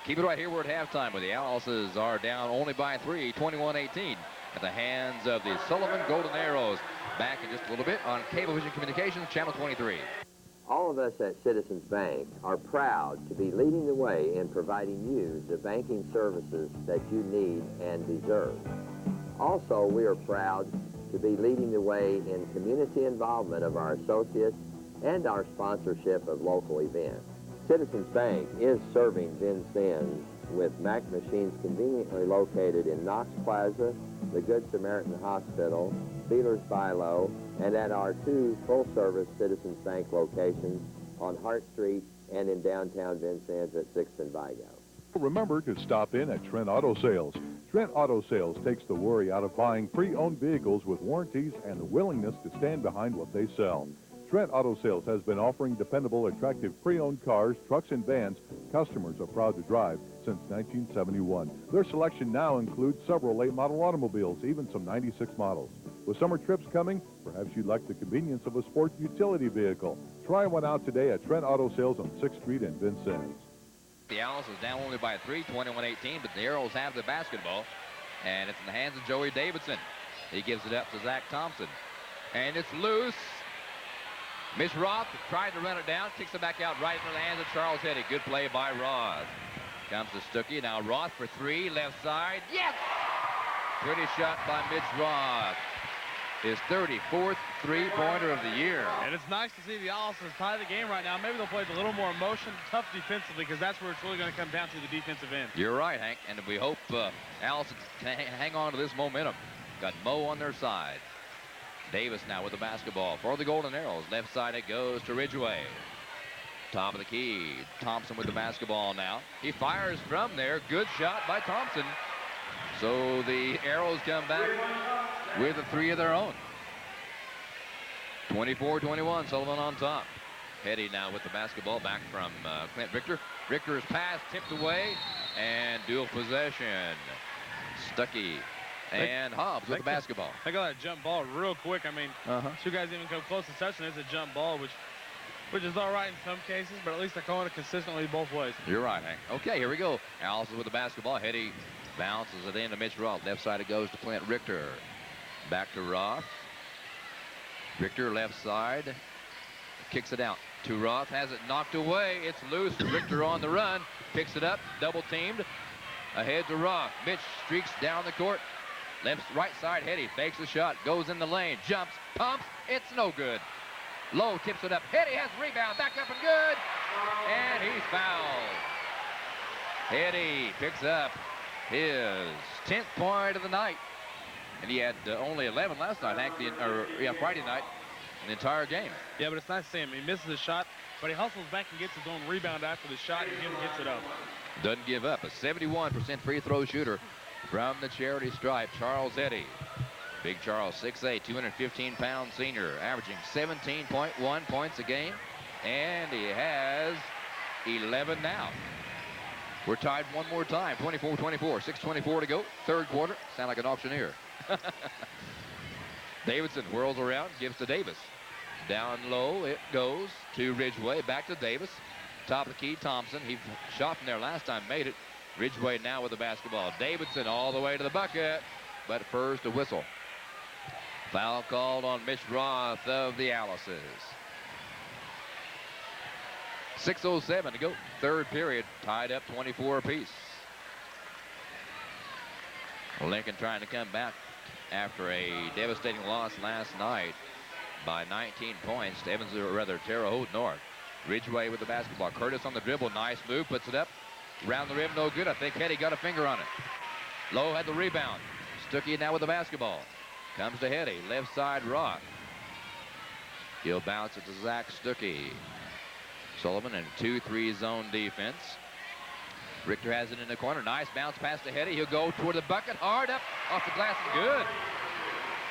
Keep it right here. We're at halftime where the Alices are down only by 3, 21-18 at the hands of the Sullivan Golden Arrows. Back in just a little bit on Cablevision Communications, Channel 23. All of us at Citizens Bank are proud to be leading the way in providing you the banking services that you need and deserve. Also, we are proud to be leading the way in community involvement of our associates and our sponsorship of local events. Citizens Bank is serving Vincennes with Mac machines conveniently located in Knox Plaza, the Good Samaritan Hospital, Beeler's Bilo, and at our 2 full-service Citizens Bank locations on Hart Street and in downtown Vincennes at 6th and Vigo. Remember to stop in at Trent Auto Sales. Trent Auto Sales takes the worry out of buying pre-owned vehicles with warranties and the willingness to stand behind what they sell. Trent Auto Sales has been offering dependable, attractive pre-owned cars, trucks, and vans customers are proud to drive since 1971. Their selection now includes several late-model automobiles, even some 96 models. With summer trips coming, perhaps you'd like the convenience of a sport utility vehicle. Try one out today at Trent Auto Sales on 6th Street in Vincennes. The Owls is down only by 3, 21-18, but the Arrows have the basketball, and it's in the hands of Joey Davidson. He gives it up to Zach Thompson, and it's loose. Miss Roth tried to run it down, kicks it back out right into the hands of Charles Hetty. Good play by Roth. Comes to Stuckey. Now Roth for 3, left side. Yes! Pretty shot by Mitch Roth. His 34th three-pointer of the year. And it's nice to see the Allisons tie the game right now. Maybe they'll play with a little more emotion, tough defensively, because that's where it's really going to come down to the defensive end. You're right, Hank, and we hope Allison can hang on to this momentum. Got Mo on their side. Davis now with the basketball for the Golden Arrows. Left side it goes to Ridgeway. Top of the key. Thompson with the basketball now. He fires from there. Good shot by Thompson. So the Arrows come back with a 3 of their own. 24-21, Sullivan on top. Petty now with the basketball back from Clint Richter. Richter's pass tipped away and dual possession. Stuckey and Hobbs with the basketball. I got that jump ball real quick. I mean, two guys even come close to touching. It's a jump ball, which is all right in some cases, but at least they're calling it consistently both ways. You're right, Hank. Okay, here we go. Allison with the basketball. Hetty bounces it into Mitch Roth. Left side it goes to Clint Richter. Back to Roth. Richter left side. Kicks it out to Roth. Has it knocked away. It's loose. Richter on the run. Picks it up. Double teamed. Ahead to Roth. Mitch streaks down the court. Right side, Hetty fakes the shot. Goes in the lane. Jumps. Pumps. It's no good. Lowe tips it up. Hetty has the rebound. Back up and good. And he's fouled. Hetty picks up his 10th point of the night. And he had only 11 last night, Hank, Friday night, in the entire game. Yeah, but it's nice to see him. He misses the shot, but he hustles back and gets his own rebound after the shot, and again gets it up. Doesn't give up. A 71% free throw shooter from the charity stripe, Charles Hetty. Big Charles, 6'8", 215-pound senior, averaging 17.1 points a game, and he has 11 now. We're tied one more time, 24-24, 6:24 to go, third quarter. Sound like an auctioneer. Davidson whirls around, gives to Davis. Down low it goes to Ridgeway, back to Davis. Top of the key, Thompson. He shot from there last time, made it. Ridgeway now with the basketball. Davidson all the way to the bucket, but first a whistle. Foul called on Mitch Roth of the Alices. 6:07 to go, third period, tied up 24 apiece. Lincoln trying to come back after a devastating loss last night by 19 points to Terre Haute North. Ridgeway with the basketball. Curtis on the dribble. Nice move. Puts it up. Round the rim. No good. I think Hetty got a finger on it. Lowe had the rebound. Stuckey now with the basketball. Comes to Hetty. Left side Roth. He'll bounce it to Zach Stuckey. Sullivan in 2-3 zone defense. Richter has it in the corner. Nice bounce pass to Hetty. He'll go toward the bucket. Hard up off the glass and good.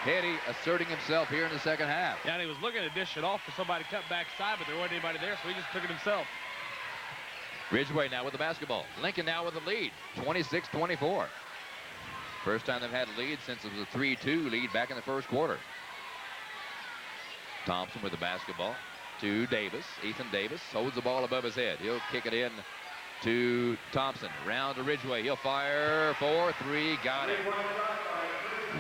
Hetty asserting himself here in the second half. Yeah, and he was looking to dish it off for somebody to cut backside, but there wasn't anybody there, so he just took it himself. Ridgeway now with the basketball. Lincoln now with the lead, 26-24. First time they've had a lead since it was a 3-2 lead back in the first quarter. Thompson with the basketball to Davis. Ethan Davis holds the ball above his head. He'll kick it in to Thompson. Round to Ridgeway. He'll fire for 3. Got it.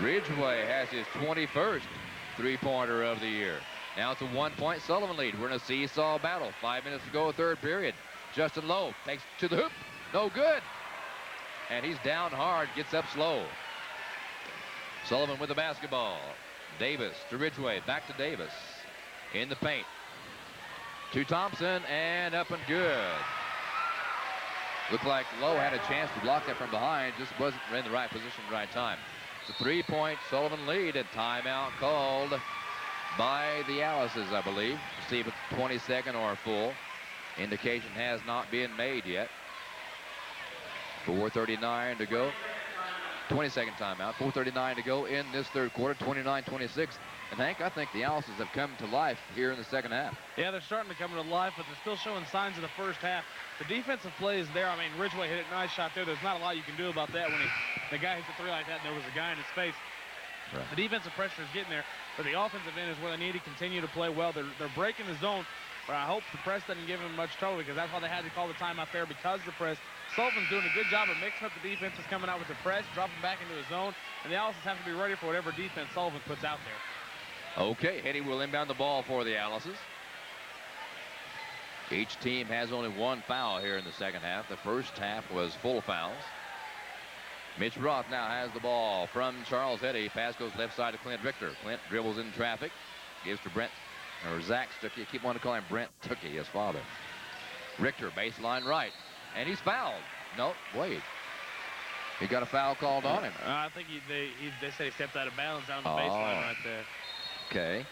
Ridgeway has his 21st three-pointer of the year. Now it's a 1-point Sullivan lead. We're in a seesaw battle. 5 minutes to go, third period. Justin Lowe takes to the hoop. No good. And he's down hard, gets up slow. Sullivan with the basketball. Davis to Ridgeway. Back to Davis. In the paint. To Thompson, and up and good. Looked like Lowe had a chance to block that from behind. Just wasn't in the right position, right time. It's a 3-point Sullivan lead, and timeout called by the Alices, I believe. To see if it's 22nd or full. Indication has not been made yet. 4:39 to go. 22nd timeout. 4:39 to go in this third quarter. 29-26. And Hank, I think the Alices have come to life here in the second half. Yeah, they're starting to come to life, but they're still showing signs of the first half. The defensive play is there. I mean, Ridgeway hit a nice shot there. There's not a lot you can do about that when the guy hits a 3 like that and there was a guy in his face. Right. The defensive pressure is getting there, but the offensive end is where they need to continue to play well. They're breaking the zone, but I hope the press doesn't give them much trouble, because that's why they had to call the timeout there, because of the press. Sullivan's doing a good job of mixing up the defenses, coming out with the press, dropping back into the zone, and the Alices have to be ready for whatever defense Sullivan puts out there. Okay, Hetty will inbound the ball for the Alices. Each team has only one foul here in the second half. The first half was full fouls. Mitch Roth now has the ball from Charles Hetty. Pass goes left side to Clint Richter. Clint dribbles in traffic. Gives to Zach Stuckey. I keep wanting to call him Brent Tuckey, his father. Richter, baseline right. And he's fouled. No, wait. He got a foul called on him. I think they said he stepped out of bounds down the baseline right there. Okay.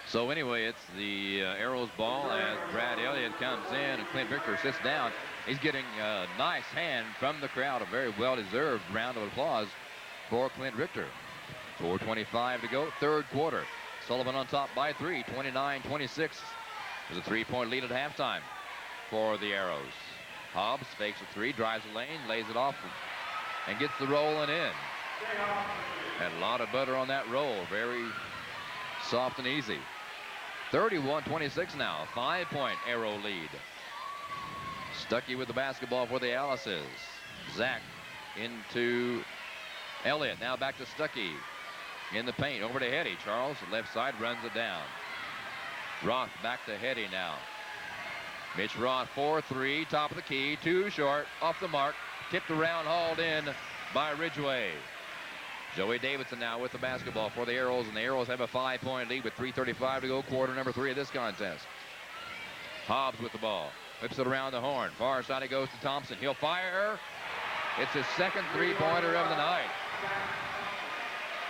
So anyway, it's the Arrows ball as Brad Elliott comes in and Clint Victor sits down. He's getting a nice hand from the crowd. A very well-deserved round of applause for Clint Victor. 4:25 to go, third quarter. Sullivan on top by 3, 29-26. There's a 3-point lead at halftime for the Arrows. Hobbs fakes a 3, drives the lane, lays it off, and gets the rolling in. Had a lot of butter on that roll. Very soft and easy. 31-26 now. 5-point Arrow lead. Stuckey with the basketball for the Alices. Zach into Elliott. Now back to Stuckey. In the paint. Over to Hetty. Charles, left side, runs it down. Roth back to Hetty now. Mitch Roth, 4-3. Top of the key. Too short. Off the mark. Tipped around, hauled in by Ridgway. Joey Davidson now with the basketball for the Arrows, and the Arrows have a 5-point lead with 3:35 to go, quarter number 3 of this contest. Hobbs with the ball, whips it around the horn. Far side it goes to Thompson. He'll fire. It's his second 3-pointer of the night.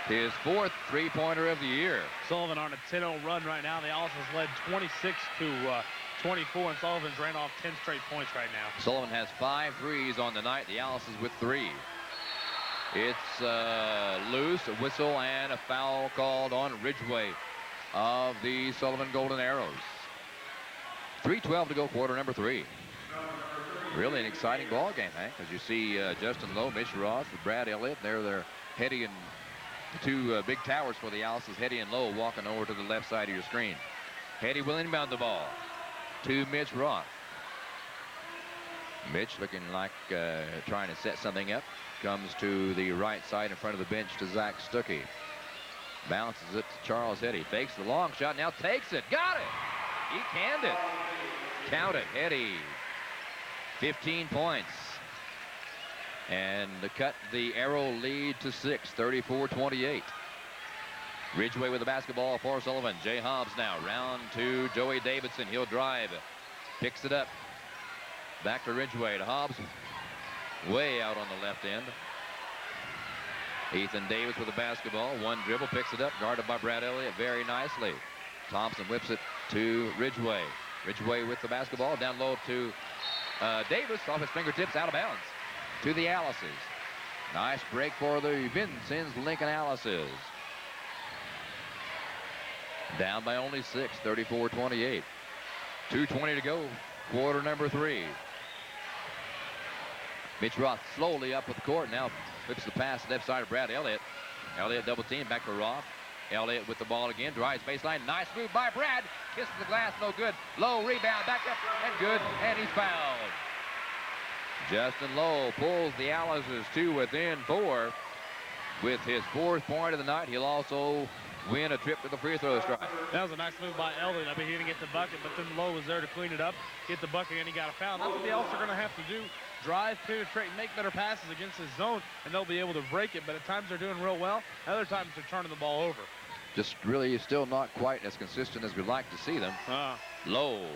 His 4th 3-pointer of the year. Sullivan on a 10-0 run right now. The Alices led 26-24, and Sullivan's ran off 10 straight points right now. Sullivan has 5 threes on the night. The Alices with 3. It's loose, a whistle, and a foul called on Ridgway of the Sullivan Golden Arrows. 3:12 to go, quarter number 3. Really an exciting ball game, Hank, as you see Justin Lowe, Mitch Roth, Brad Elliott. They're Hetty and the 2 big towers for the Alices, Hetty and Lowe, walking over to the left side of your screen. Hetty will inbound the ball to Mitch Roth. Mitch looking like trying to set something up. Comes to the right side in front of the bench to Zach Stuckey. Bounces it to Charles Hetty. Fakes the long shot. Now takes it. Got it. He canned it. Count it. Hetty. 15 points. And to cut the Arrow lead to 6. 34-28. Ridgway with the basketball for Sullivan. Jay Hobbs now. Round to Joey Davidson. He'll drive. Picks it up. Back to Ridgway. To Hobbs. Way out on the left end. Ethan Davis with the basketball. One dribble, picks it up, guarded by Brad Elliott very nicely. Thompson whips it to Ridgway. Ridgway with the basketball. Down low to Davis, off his fingertips, out of bounds. To the Alices. Nice break for the Vincennes Lincoln Alices. Down by only 6, 34-28. 2:20 to go, quarter number 3. Mitch Roth slowly up with the court. Now flips the pass left side of Brad Elliott. Elliott double team back to Roth. Elliott with the ball again. Drives baseline. Nice move by Brad. Kisses the glass. No good. Low rebound. Back up and good. And he's fouled. Justin Lowe pulls the Alices to within 4 with his 4th point of the night. He'll also win a trip to the free throw stripe. That was a nice move by Elliott. I mean, he didn't get the bucket, but then Lowe was there to clean it up, get the bucket, and he got a foul. That's what the Elks are going to have to do. Drive, penetrate, make better passes against his zone, and they'll be able to break it. But at times they're doing real well. Other times they're turning the ball over. Just really still not quite as consistent as we'd like to see them. Lowe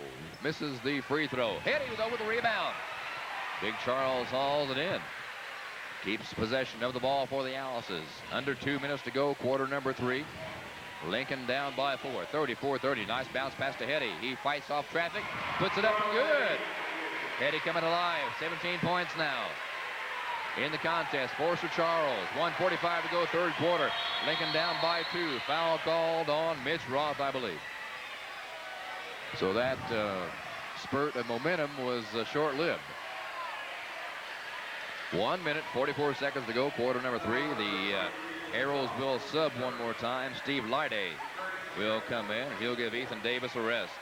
misses the free throw. Hetty though with the rebound. Big Charles hauls it in. Keeps possession of the ball for the Alices. Under 2 minutes to go, quarter number 3. Lincoln down by 4, 34-30. Nice bounce pass to Hetty. He fights off traffic, puts it up, good. Hetty coming alive, 17 points now. In the contest, Forster Charles, 1:45 to go, third quarter. Lincoln down by 2. Foul called on Mitch Roth, I believe. So that spurt of momentum was short-lived. 1 minute, 44 seconds to go, quarter number 3. The Arrows will sub one more time. Steve Lyday will come in. He'll give Ethan Davis a rest.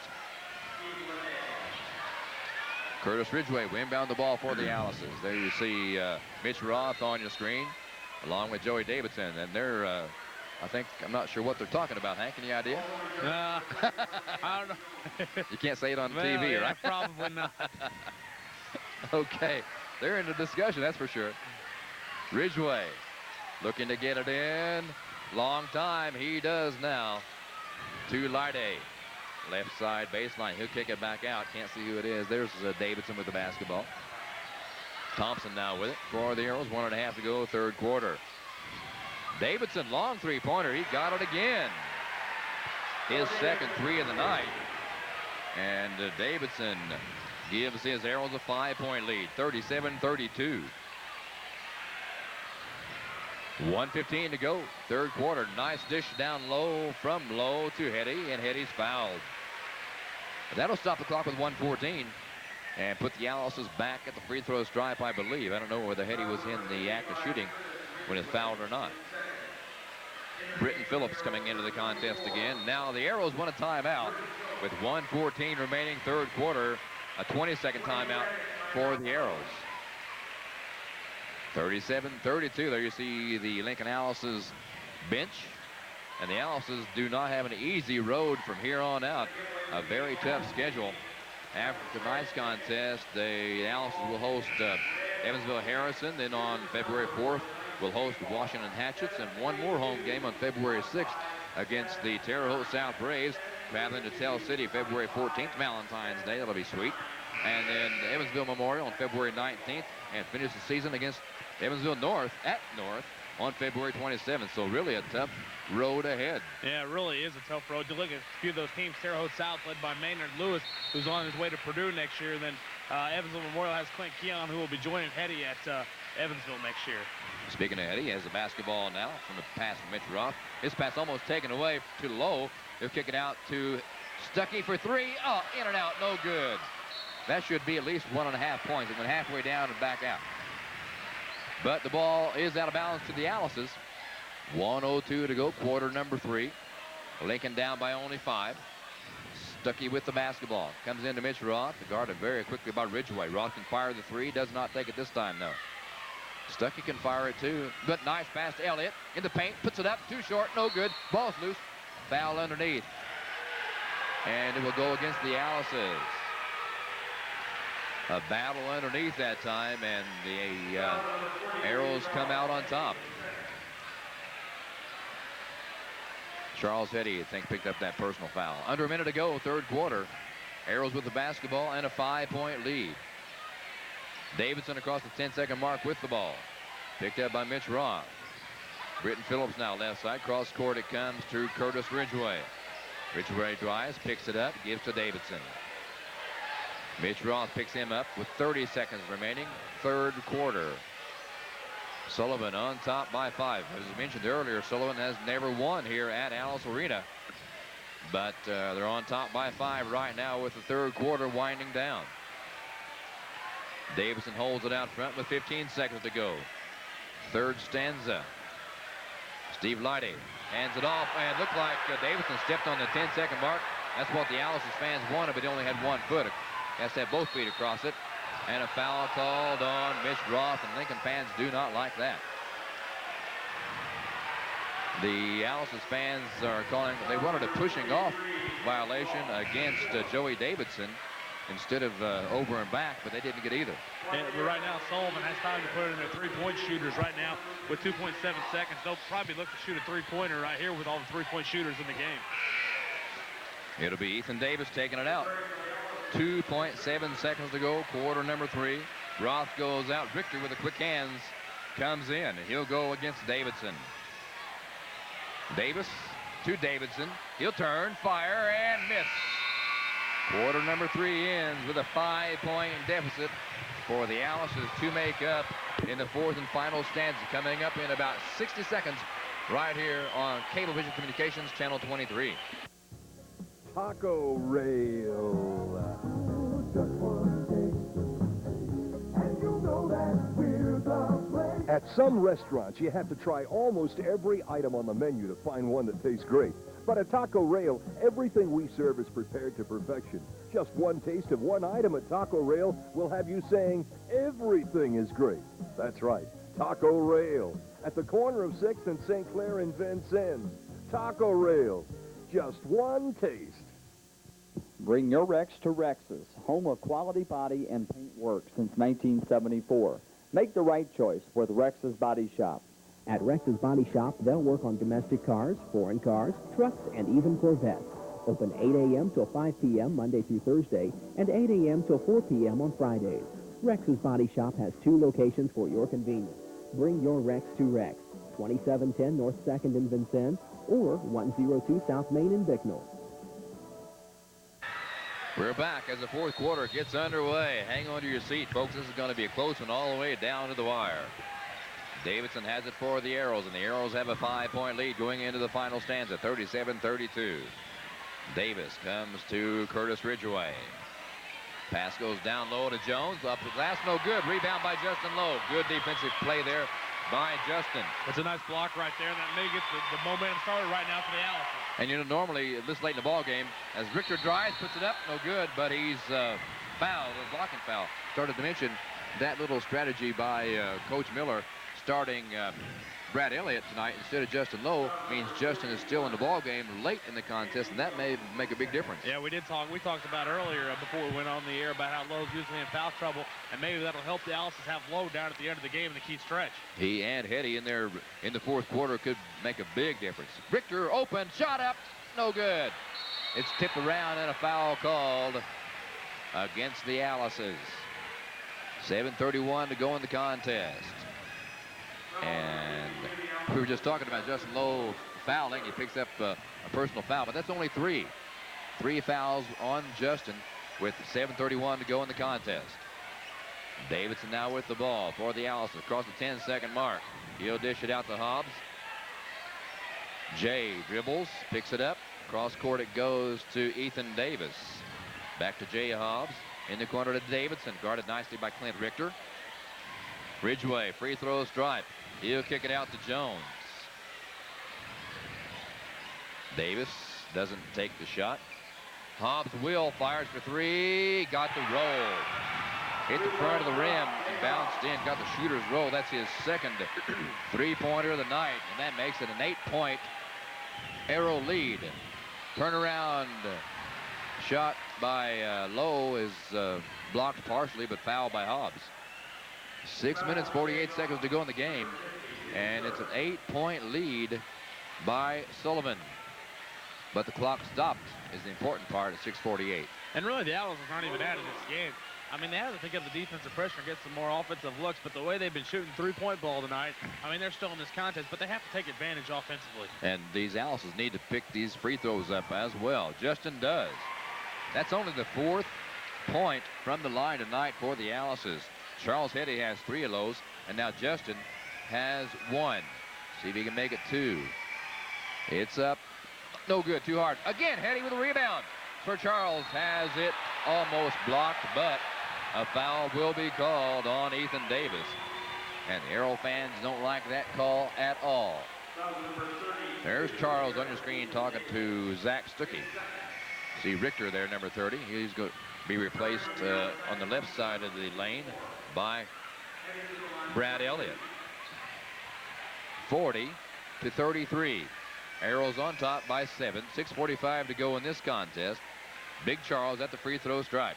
Curtis Ridgway will inbound the ball for the Alices. There you see Mitch Roth on your screen, along with Joey Davidson. And they're, I'm not sure what they're talking about, Hank. Any idea? I don't know. You can't say it on TV, yeah, right? Probably not. Okay. They're in the discussion, that's for sure. Ridgway looking to get it in. Long time. He does now. To Lyday. Left side baseline. He'll kick it back out. Can't see who it is. There's Davidson with the basketball. Thompson now with it for the Arrows. 1.5 to go, third quarter. Davidson, long three-pointer. He got it again. his second three of the night. And Davidson gives his Arrows a 5-point lead, 37-32. 1:15 to go, third quarter. Nice dish down low from Lowe to Hetty, and Hetty's fouled. That'll stop the clock with 1:14 and put the Alice's back at the free throw stripe, I believe. I don't know whether Hetty was in the act of shooting when it's fouled or not. Britton Phillips coming into the contest again. Now the Arrows want a timeout with 1:14 remaining, third quarter. A 20-second timeout for the Arrows. 37-32. There you see the Lincoln Alice's bench. And the Alice's do not have an easy road from here on out. A very tough schedule. After tonight's contest, the Alice's will host Evansville Harrison. Then on February 4th, will host Washington Hatchets. And one more home game on February 6th against the Terre Haute South Braves. Traveling to Tell City February 14th, Valentine's Day. That'll be sweet. And then the Evansville Memorial on February 19th. And finish the season against Evansville North at North on February 27th. So really a tough road ahead. Yeah, it really is a tough road. You look at a few of those teams. Terre Haute South led by Maynard Lewis, who's on his way to Purdue next year. Then Evansville Memorial has Clint Keon, who will be joining Hetty at Evansville next year. Speaking of Hetty, he has the basketball now from the pass from Mitch Roth. His pass almost taken away to Lowe. They'll kick it out to Stuckey for three. Oh, in and out, no good. That should be at least 1.5 points. It went halfway down and back out. But the ball is out of bounds to the Alice's. 1:02 to go, quarter number 3. Lincoln down by only 5. Stuckey with the basketball. Comes into Mitch Roth, guarded very quickly by Ridgway. Roth can fire the 3, does not take it this time, though. Stuckey can fire it too, but nice pass to Elliott. In the paint, puts it up, too short, no good. Ball's loose, foul underneath. And it will go against the Alice's. A battle underneath that time, and the Arrows come out on top. Charles Hetty, I think, picked up that personal foul. Under a minute to go, third quarter. Arrows with the basketball and a 5-point lead. Davidson across the 10-second mark with the ball. Picked up by Mitch Roth. Britton Phillips now left side. Cross court it comes to Curtis Ridgway. Ridgway drives, picks it up, gives to Davidson. Mitch Roth picks him up with 30 seconds remaining, third quarter. Sullivan on top by 5. As mentioned earlier, Sullivan has never won here at Alice Arena. But they're on top by 5 right now with the third quarter winding down. Davidson holds it out front with 15 seconds to go. Third stanza. Steve Leidy hands it off, and it looked like Davidson stepped on the 10-second mark. That's what the Alice's fans wanted, but he only had 1 foot. Has to have both feet across it. And a foul called on Mitch Roth, and Lincoln fans do not like that. The Alice's fans are calling, they wanted a pushing off violation against Joey Davidson instead of over and back, but they didn't get either. And right now, Sullivan has time to put in their 3-point shooters right now with 2.7 seconds. They'll probably look to shoot a 3-pointer right here with all the 3-point shooters in the game. It'll be Ethan Davis taking it out. 2.7 seconds to go, quarter number 3. Roth goes out. Richter with the quick hands comes in. He'll go against Davidson. Davis to Davidson. He'll turn, fire, and miss. Quarter number 3 ends with a 5-point deficit for the Alice's to make up in the fourth and final stanza, coming up in about 60 seconds right here on Cablevision Communications, Channel 23. Taco Rail. At some restaurants, you have to try almost every item on the menu to find one that tastes great. But at Taco Rail, everything we serve is prepared to perfection. Just one taste of one item at Taco Rail will have you saying, everything is great. That's right, Taco Rail. At the corner of 6th and St. Clair in Vincennes. Taco Rail. Just one taste. Bring your Rex to Rex's, home of quality body and paint work since 1974. Make the right choice with Rex's Body Shop. At Rex's Body Shop, they'll work on domestic cars, foreign cars, trucks, and even Corvettes. Open 8 a.m. till 5 p.m. Monday through Thursday, and 8 a.m. till 4 p.m. on Fridays. Rex's Body Shop has 2 locations for your convenience. Bring your Rex to Rex, 2710 North 2nd in Vincennes, or 102 South Main in Bicknell. We're back as the fourth quarter gets underway. Hang on to your seat, folks. This is going to be a close one all the way down to the wire. Davidson has it for the Arrows, and the Arrows have a 5-point lead going into the final stanza, 37-32. Davis comes to Curtis Ridgeway. Pass goes down low to Jones. Up the glass, no good. Rebound by Justin Lowe. Good defensive play there by Justin. It's a nice block right there. That may get the momentum started right now for the Allison. And you know, normally this late in the ball game, as Richter drives, puts it up, no good, but he's fouled, a blocking foul. Started to mention that little strategy by Coach Miller, starting Brad Elliott tonight instead of Justin Lowe, means Justin is still in the ball game late in the contest, and that may make a big difference. Yeah, we talked about earlier before we went on the air about how Lowe's usually in foul trouble, and maybe that'll help the Allisons have Lowe down at the end of the game in the key stretch. He and Hetty in there in the fourth quarter could make a big difference. Richter open, shot up, no good. It's tipped around and a foul called against the Allisons. 7:31 to go in the contest. And we were just talking about Justin Lowe fouling. He picks up a personal foul, but that's only three. 3 fouls on Justin with 7:31 to go in the contest. Davidson now with the ball for the Allisons across the 10-second mark. He'll dish it out to Hobbs. Jay dribbles, picks it up. Cross court it goes to Ethan Davis. Back to Jay Hobbs. In the corner to Davidson, guarded nicely by Clint Richter. Ridgeway, free throw stripe. He'll kick it out to Jones. Davis doesn't take the shot. Hobbs will, fires for 3, got the roll. Hit the front of the rim and bounced in, got the shooter's roll. That's his second three-pointer of the night, and that makes it an 8-point Arrow lead. Turnaround shot by Lowe is blocked partially, but fouled by Hobbs. 6 minutes, 48 seconds to go in the game, and it's an 8-point lead by Sullivan. But the clock stopped is the important part at 6:48. And really, the Allisons aren't even out of this game. I mean, they have to pick up the defensive pressure and get some more offensive looks, but the way they've been shooting three-point ball tonight, I mean, they're still in this contest, but they have to take advantage offensively. And these Allisons need to pick these free throws up as well. Justin does. That's only the 4th point from the line tonight for the Allisons. Charles Hetty has 3 of those, and now Justin has 1. See if he can make it 2. It's up. No good, too hard. Again, Hetty with a rebound. For Charles has it almost blocked, but a foul will be called on Ethan Davis. And the Arrow fans don't like that call at all. There's Charles on your screen talking to Zach Stuckey. See Richter there, number 30. He's going to be replaced on the left side of the lane by Brad Elliott. 40-33. Arrows on top by 7. 6:45 to go in this contest. Big Charles at the free throw stripe.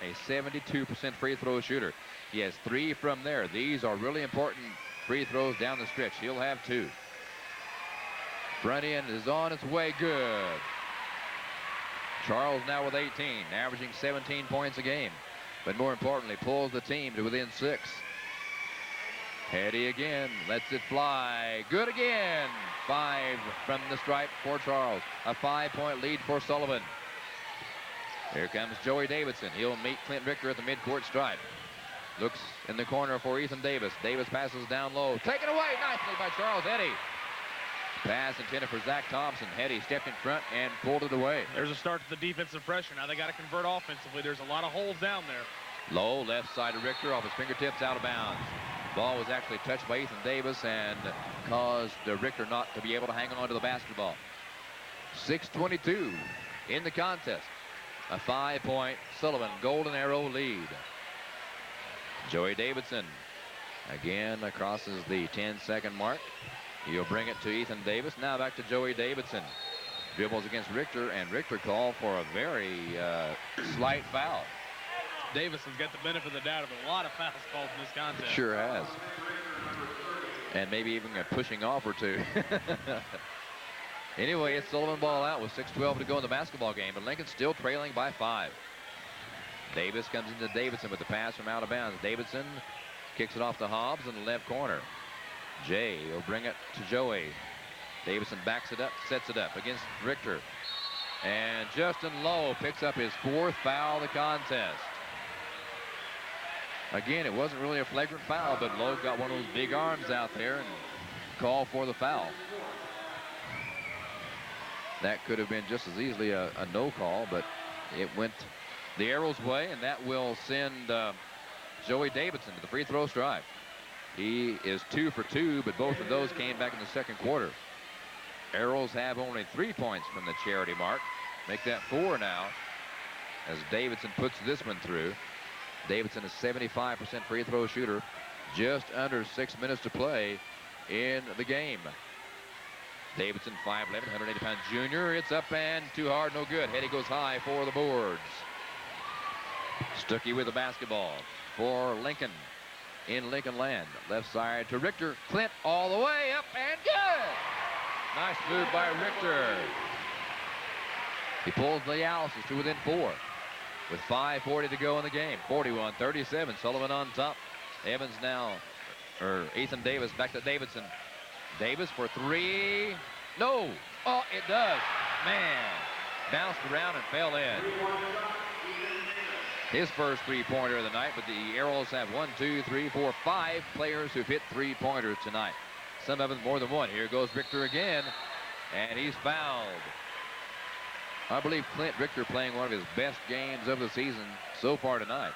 A 72% free throw shooter. He has 3 from there. These are really important free throws down the stretch. He'll have 2. Front end is on its way. Good. Charles now with 18, averaging 17 points a game. But more importantly, pulls the team to within 6. Hetty again, lets it fly. Good again. 5 from the stripe for Charles. A 5-point lead for Sullivan. Here comes Joey Davidson. He'll meet Clint Richter at the midcourt stripe. Looks in the corner for Ethan Davis. Davis passes down low. Taken away nicely by Charles Hetty. Pass intended for Zach Thompson. Hetty stepped in front and pulled it away. There's a start to the defensive pressure. Now they got to convert offensively. There's a lot of holes down there. Low left side of Richter off his fingertips, out of bounds. Ball was actually touched by Ethan Davis and caused Richter not to be able to hang on to the basketball. 6:22 in the contest. A 5-point Sullivan Golden Arrow lead. Joey Davidson again crosses the 10-second mark. He'll bring it to Ethan Davis. Now back to Joey Davidson. Dribbles against Richter, and Richter called for a very slight foul. Davidson's got the benefit of the doubt of a lot of fouls called in this contest. Sure has. And maybe even a pushing off or 2. Anyway, it's Sullivan ball out with 6:12 to go in the basketball game, but Lincoln's still trailing by 5. Davis comes into Davidson with the pass from out of bounds. Davidson kicks it off to Hobbs in the left corner. Jay will bring it to Joey. Davidson backs it up, sets it up against Richter. And Justin Lowe picks up his 4th foul of the contest. Again, it wasn't really a flagrant foul, but Lowe got one of those big arms out there and called for the foul. That could have been just as easily a no call, but it went the Arrows' way, and that will send Joey Davidson to the free throw stripe. He is 2 for 2, but both of those came back in the second quarter. Arrows have only 3 points from the charity mark. Make that 4 now as Davidson puts this one through. Davidson is 75% free throw shooter. Just under 6 minutes to play in the game. Davidson, 5'11", 180-pound junior. It's up and too hard, no good. Hetty goes high for the boards. Stuckey with the basketball for Lincoln in Lincoln land. Left side to Richter. Clint all the way up and good. Nice move by Richter. He pulls the Alice's to within 4 with 5:40 to go in the game. 41-37. Sullivan on top. Evans now, or Ethan Davis back to Davidson. Davis for 3. No. Oh, it does. Man. Bounced around and fell in. His first 3-pointer of the night, but the Arrows have 5 players who've hit 3-pointers tonight. Some of them more than one. Here goes Richter again, and he's fouled. I believe Clint Richter playing one of his best games of the season so far tonight.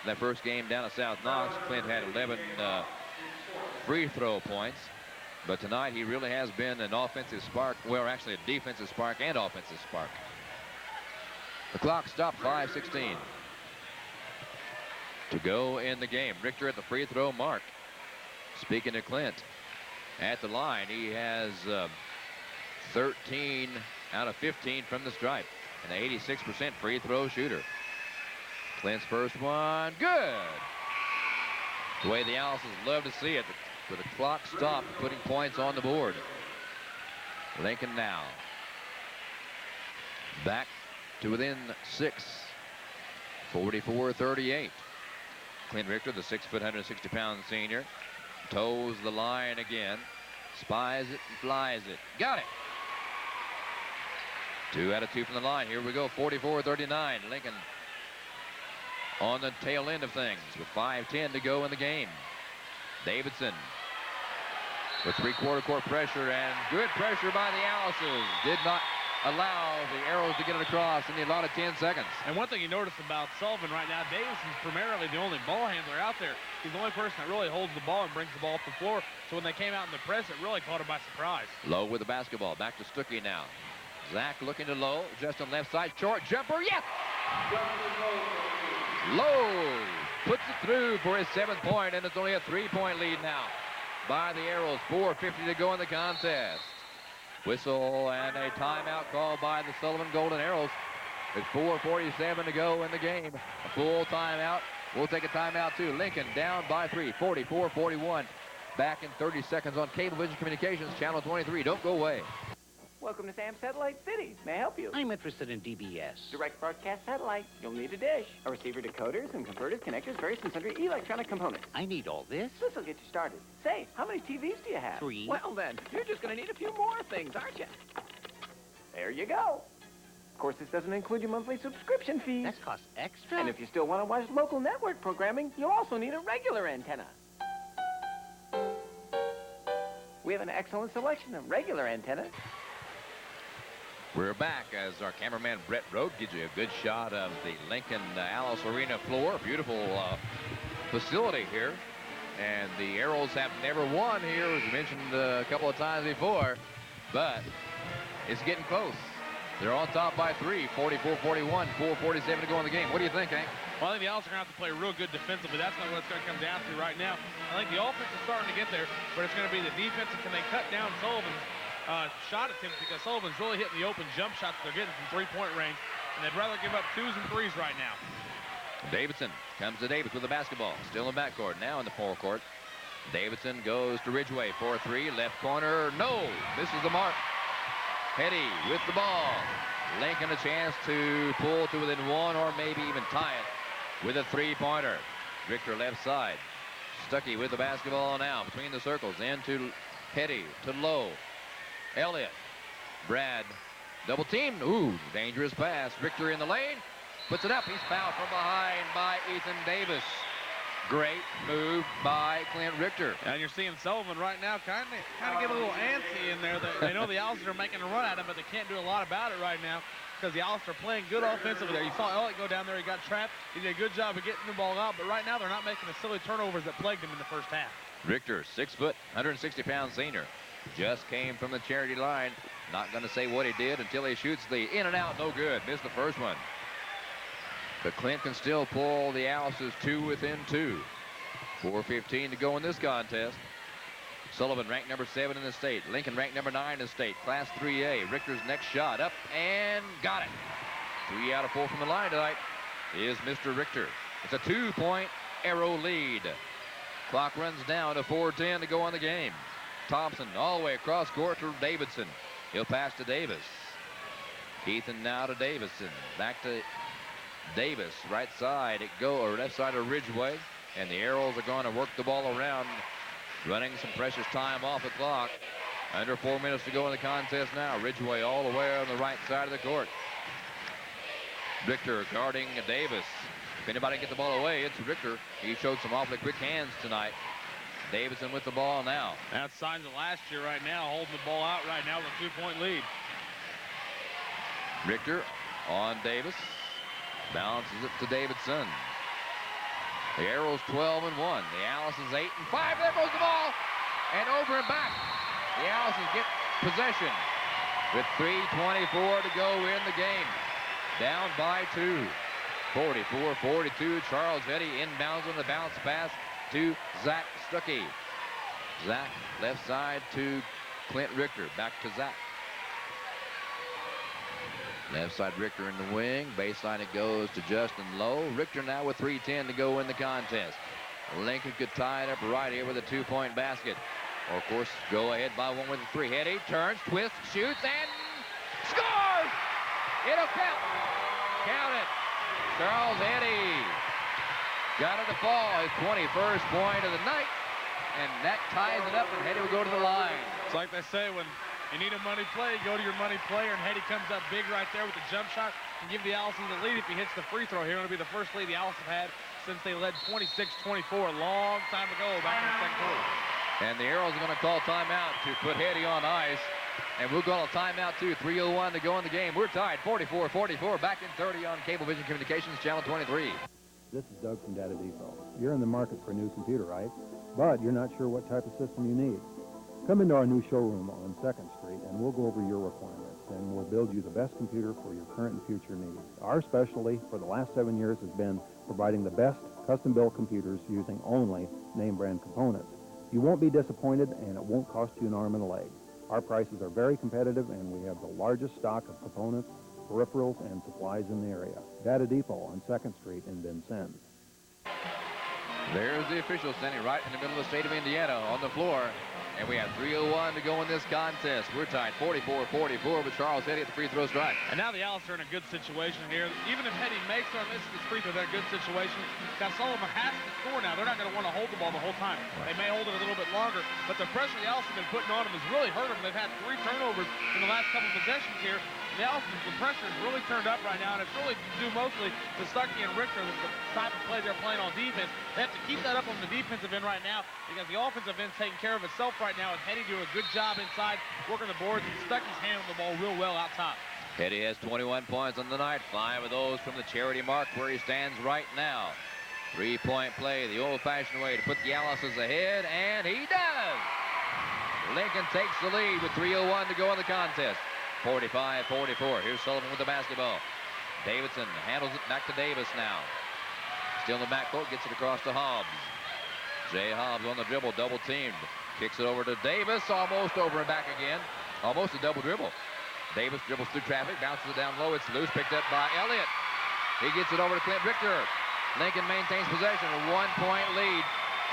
That first game down at South Knox, Clint had 11 free throw points. But tonight he really has been an offensive spark. Well, actually a defensive spark and offensive spark. The clock stopped, 5:16 to go in the game. Richter at the free throw mark. Speaking of Clint, at the line, he has 13 out of 15 from the stripe. An 86% free throw shooter. Clint's first one, good. The way the Alice's love to see it. But the clock stopped, putting points on the board. Lincoln now back to within 6. 44-38. Clint Richter, the 6', 160-pound senior, toes the line again, spies it and flies it. Got it. 2 out of 2 from the line. Here we go. 44-39. Lincoln on the tail end of things with 5:10 to go in the game. Davidson with 3/4 court pressure, and good pressure by the Alice's. Did not allow the Arrows to get it across in the allotted 10 seconds. And one thing you notice about Sullivan right now, Davidson's primarily the only ball handler out there. He's the only person that really holds the ball and brings the ball up the floor. So when they came out in the press, it really caught him by surprise. Lowe with the basketball. Back to Stuckey now. Zach looking to Lowe. Just on left side. Short jumper. Yes! Lowe puts it through for his 7th point, and it's only a 3-point lead now by the Arrows. 4:50 to go in the contest. Whistle and a timeout called by the Sullivan Golden Arrows. With 4:47 to go in the game. A full timeout. We'll take a timeout too. Lincoln down by 3. 44-41. Back in 30 seconds on Cablevision Communications, Channel 23. Don't go away. Welcome to Sam Satellite City. May I help you? I'm interested in DBS. Direct broadcast satellite. You'll need a dish, a receiver, decoders, and converters, connectors, various and sundry electronic components. I need all this? This will get you started. Say, how many TVs do you have? 3. Well then, you're just going to need a few more things, aren't you? There you go. Of course, this doesn't include your monthly subscription fees. That costs extra? And if you still want to watch local network programming, you'll also need a regular antenna. We have an excellent selection of regular antennas. We're back as our cameraman Brett Road gives you a good shot of the Lincoln Alice Arena floor. Beautiful facility here. And the Arrows have never won here, as we mentioned a couple of times before. But it's getting close. They're on top by 3, 44-41, 4:47 to go in the game. What do you think, Hank? Well, I think the Alice are going to have to play real good defensively. That's not what it's going to come down to right now. I think the offense is starting to get there, but it's going to be the defense, and can they cut down Sullivan's shot attempts, because Sullivan's really hitting the open jump shots they're getting from 3-point range, and they'd rather give up 2s and 3s right now. Davidson comes to Davis with the basketball. Still in backcourt, now in the forecourt. Davidson goes to Ridgway for 3, left corner, no, misses the mark. Hetty with the ball. Lincoln a chance to pull to within 1 or maybe even tie it with a 3-pointer. Richter left side. Stuckey with the basketball now between the circles. Into Hetty, to Lowe. Elliott. Brad Double team. Ooh, dangerous pass. Richter in the lane. Puts it up. He's fouled from behind by Ethan Davis. Great move by Clint Richter. And you're seeing Sullivan right now kind of get a little antsy in there. They know the Owls are making a run at him, but they can't do a lot about it right now because the Owls are playing good offensively there. You saw Elliott go down there. He got trapped. He did a good job of getting the ball out, but right now they're not making the silly turnovers that plagued him in the first half. Richter, 6 foot, 160-pound senior. Just came from the charity line. Not going to say what he did until he shoots the in and out. No good. Missed the first one. But Clint can still pull the Alice's 2 within 2. 4:15 to go in this contest. Sullivan ranked number 7 in the state. Lincoln ranked number 9 in the state. Class 3A. Richter's next shot up and got it. 3 out of 4 from the line tonight is Mr. Richter. It's a 2-point Arrow lead. Clock runs down to 4:10 to go on the game. Thompson all the way across court to Davidson. He'll pass to Davis. Ethan now to Davidson. Back to Davis. Right side or left side of Ridgeway. And the Arrows are going to work the ball around, running some precious time off the clock. Under 4 minutes to go in the contest now. Ridgeway all the way on the right side of the court. Richter guarding Davis. If anybody can get the ball away, it's Richter. He showed some awfully quick hands tonight. Davidson with the ball now. That's signs of last year right now, holding the ball out right now with a 2-point lead. Richter on Davis. Balances it to Davidson. The Arrows 12 and 1. The Alice's 8 and 5. There goes the ball. And over and back. The Alice's get possession with 3:24 to go in the game. Down by 2. 44-42. Charles Eddy inbounds on the bounce pass to Zach Stuckey. Zach left side to Clint Richter. Back to Zach. Left side Richter in the wing. Baseline it goes to Justin Lowe. Richter now with 3:10 to go in the contest. Lincoln could tie it up right here with a 2-point basket. Or of course go ahead by 1 with a 3. Eddy turns, twists, shoots, and scores! It'll count. Count it. Charles Eddy got it to fall, his 21st point of the night, and that ties it up, and Eddy will go to the line. It's like they say, when you need a money play, go to your money player, and Eddy comes up big right there with the jump shot and give the Allison the lead if he hits the free throw here. It'll be the first lead the Allison have had since they led 26-24 a long time ago back in the second quarter. And the Arrows are going to call timeout to put Eddy on ice. And we'll call a timeout, too. 3:01 to go in the game. We're tied 44-44. Back in 30 on Cablevision Communications, Channel 23. This is Doug from Data Depot. You're in the market for a new computer, right? But you're not sure what type of system you need. Come into our new showroom on 2nd Street, and we'll go over your requirements, and we'll build you the best computer for your current and future needs. Our specialty for the last 7 years has been providing the best custom-built computers using only name-brand components. You won't be disappointed, and it won't cost you an arm and a leg. Our prices are very competitive, and we have the largest stock of components, peripherals, and supplies in the area. Data Depot on 2nd Street in Vincennes. There's the official standing right in the middle of the state of Indiana on the floor. And we have 3:01 to go in this contest. We're tied 44-44 with Charles Eddy at the free throw strike. And now the Owls are in a good situation here. Even if Eddy makes or misses this free throw, they're in a good situation. Because Sullivan has to score now. They're not going to want to hold the ball the whole time. They may hold it a little bit longer, but the pressure the Owls have been putting on them has really hurt them. They've had 3 turnovers in the last couple of possessions here. The Owls, the pressure is really turned up right now, and it's really due mostly to Stuckey and Richter, the type of play they're playing on defense. They have to keep that up on the defensive end right now because the offensive end's taking care of itself right now, and Eddy doing a good job inside, working the boards, and Stuckey's handling the ball real well out top. Eddy has 21 points on the night, 5 of those from the charity mark where he stands right now. 3-point play, the old-fashioned way to put the Alice's ahead, and he does! Lincoln takes the lead with 3:01 to go in the contest. 45-44. Here's Sullivan with the basketball. Davidson handles it back to Davis now. Still in the backcourt, gets it across to Hobbs. Jay Hobbs on the dribble, double teamed. Kicks it over to Davis, almost over and back again. Almost a double dribble. Davis dribbles through traffic, bounces it down low. It's loose, picked up by Elliott. He gets it over to Clint Richter. Lincoln maintains possession, a 1-point lead.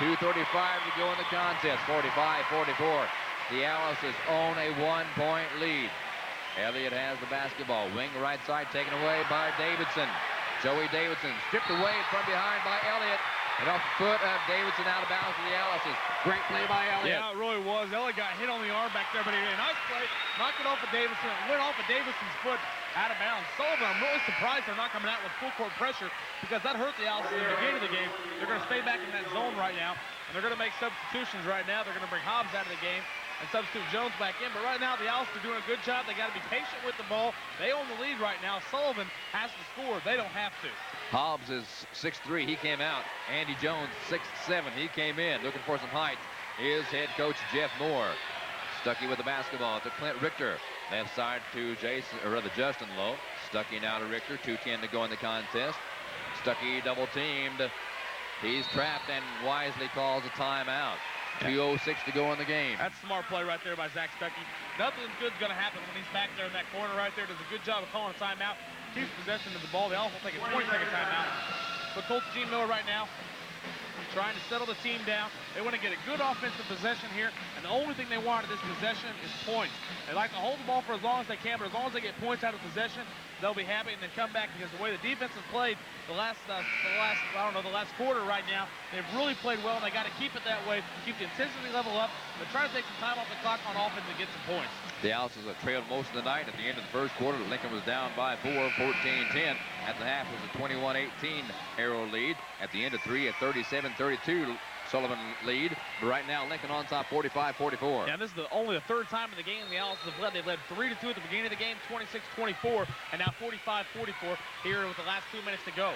2:35 to go in the contest. 45-44. The Alice's own a 1-point lead. Elliott has the basketball. Wing right side taken away by Davidson. Joey Davidson stripped away from behind by Elliott. And off the foot of Davidson, out of bounds for the Alice's. Great play by Elliott. Yeah, it really was. Elliott got hit on the arm back there, but he did a nice play. Knocked it off of Davidson. It went off of Davidson's foot out of bounds. Sullivan, I'm really surprised they're not coming out with full court pressure because that hurt the Alice's in the beginning of the game. They're going to stay back in that zone right now, and they're going to make substitutions right now. They're going to bring Hobbs out of the game and substitute Jones back in. But right now, the Alice's are doing a good job. They got to be patient with the ball. They own the lead right now. Sullivan has to score. They don't have to. Hobbs is 6'3", he came out. Andy Jones, 6'7", he came in. Looking for some height is head coach Jeff Moore. Stuckey with the basketball to Clint Richter. Left side to Justin Lowe. Stuckey now to Richter, 2:10 to go in the contest. Stuckey double teamed. He's trapped and wisely calls a timeout. 2:06 to go in the game. That's a smart play right there by Zach Stuckey. Nothing good's going to happen when he's back there in that corner right there. Does a good job of calling a timeout. Keeps possession of the ball. They also take a 20-second timeout. But Coach Gene Miller right now trying to settle the team down. They want to get a good offensive possession here, and the only thing they want at this possession is points. They like to hold the ball for as long as they can, but as long as they get points out of possession, they'll be happy and then come back, because the way the defense has played the last quarter right now, they've really played well, and they got to keep it that way, keep the intensity level up, but try to take some time off the clock on offense and get some points. The Alice's have trailed most of the night. At the end of the first quarter, Lincoln was down by 4, 14-10. At the half, it was a 21-18 Arrow lead. At the end of 3, a 37-32 Sullivan lead. But right now, Lincoln on top, 45-44. Yeah, this is only the third time in the game the Alice's have led. They led 3-2 at the beginning of the game, 26-24, and now 45-44 here with the last 2 minutes to go.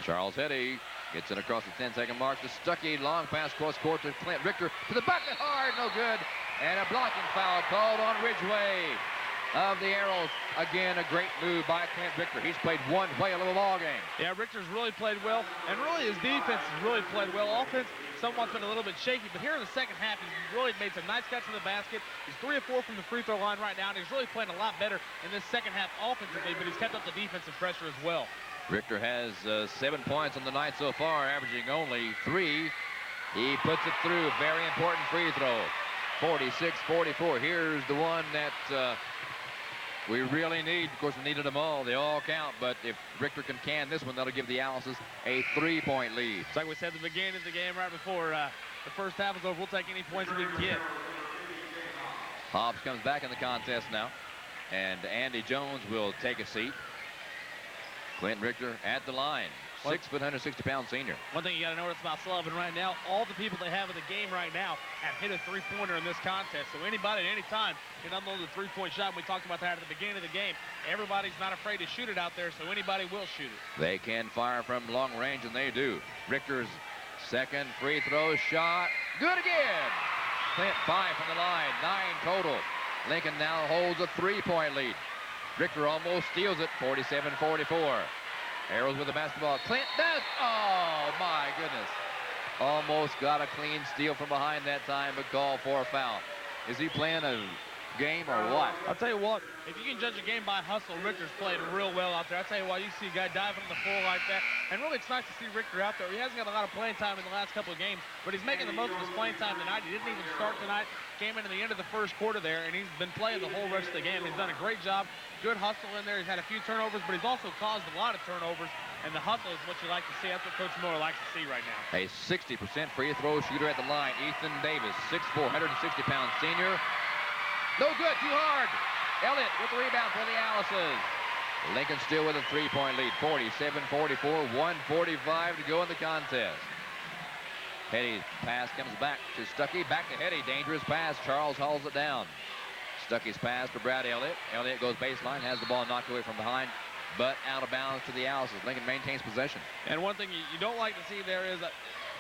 Charles Heddy gets it across the 10-second mark to Stuckey. Long pass cross court to Clint Richter. To the bucket, hard, no good. And a blocking foul called on Ridgeway of the Arrows. Again, a great move by Clint Richter. He's played one whale of a ball game. Yeah, Richter's really played well, and really his defense has really played well. Offense somewhat been a little bit shaky, but here in the second half, he's really made some nice cuts to the basket. He's 3 of 4 from the free throw line right now, and he's really playing a lot better in this second half offensively, but he's kept up the defensive pressure as well. Richter has 7 points on the night so far, averaging only 3. He puts it through. Very important free throw. 46-44. Here's the one that we really need. Of course, we needed them all. They all count. But if Richter can this one, that'll give the Alice's a 3-point lead. It's like we said at the beginning of the game right before the first half is over. We'll take any points we can get. Hobbs comes back in the contest now. And Andy Jones will take a seat. Clint Richter at the line. 6 foot, 160-pound senior. One thing you got to notice about Sullivan right now, all the people they have in the game right now have hit a three-pointer in this contest. So anybody at any time can unload the three-point shot. We talked about that at the beginning of the game. Everybody's not afraid to shoot it out there, so anybody will shoot it. They can fire from long range, and they do. Richter's second free throw shot. Good again. Clint 5 from the line, 9 total. Lincoln now holds a 3-point lead. Richter almost steals it, 47-44. Arrows with the basketball. Clint does. Oh, my goodness. Almost got a clean steal from behind that time, but called for a foul. Is he playing a game or what? I'll tell you what, if you can judge a game by hustle, Richter's playing real well out there. I'll tell you what, you see a guy diving on the floor like that, and really it's nice to see Richter out there. He hasn't got a lot of playing time in the last couple of games, but he's making the most of his playing time tonight. He didn't even start tonight. Came into the end of the first quarter there, and he's been playing the whole rest of the game. He's done a great job. Good hustle in there. He's had a few turnovers, but he's also caused a lot of turnovers, and the hustle is what you like to see. That's what Coach Miller likes to see right now. A 60% free throw shooter at the line. Ethan Davis, 6'4", 160-pound senior. No good, too hard. Elliott with the rebound for the Alice's. Lincoln still with a 3-point lead, 47-44, 1:45 to go in the contest. Heddy's pass comes back to Stuckey, back to Heddy, dangerous pass. Charles hauls it down. Stuckey's pass for Brad Elliott. Elliott goes baseline, has the ball knocked away from behind, but out of bounds to the Alice's. Lincoln maintains possession. And one thing you don't like to see there is that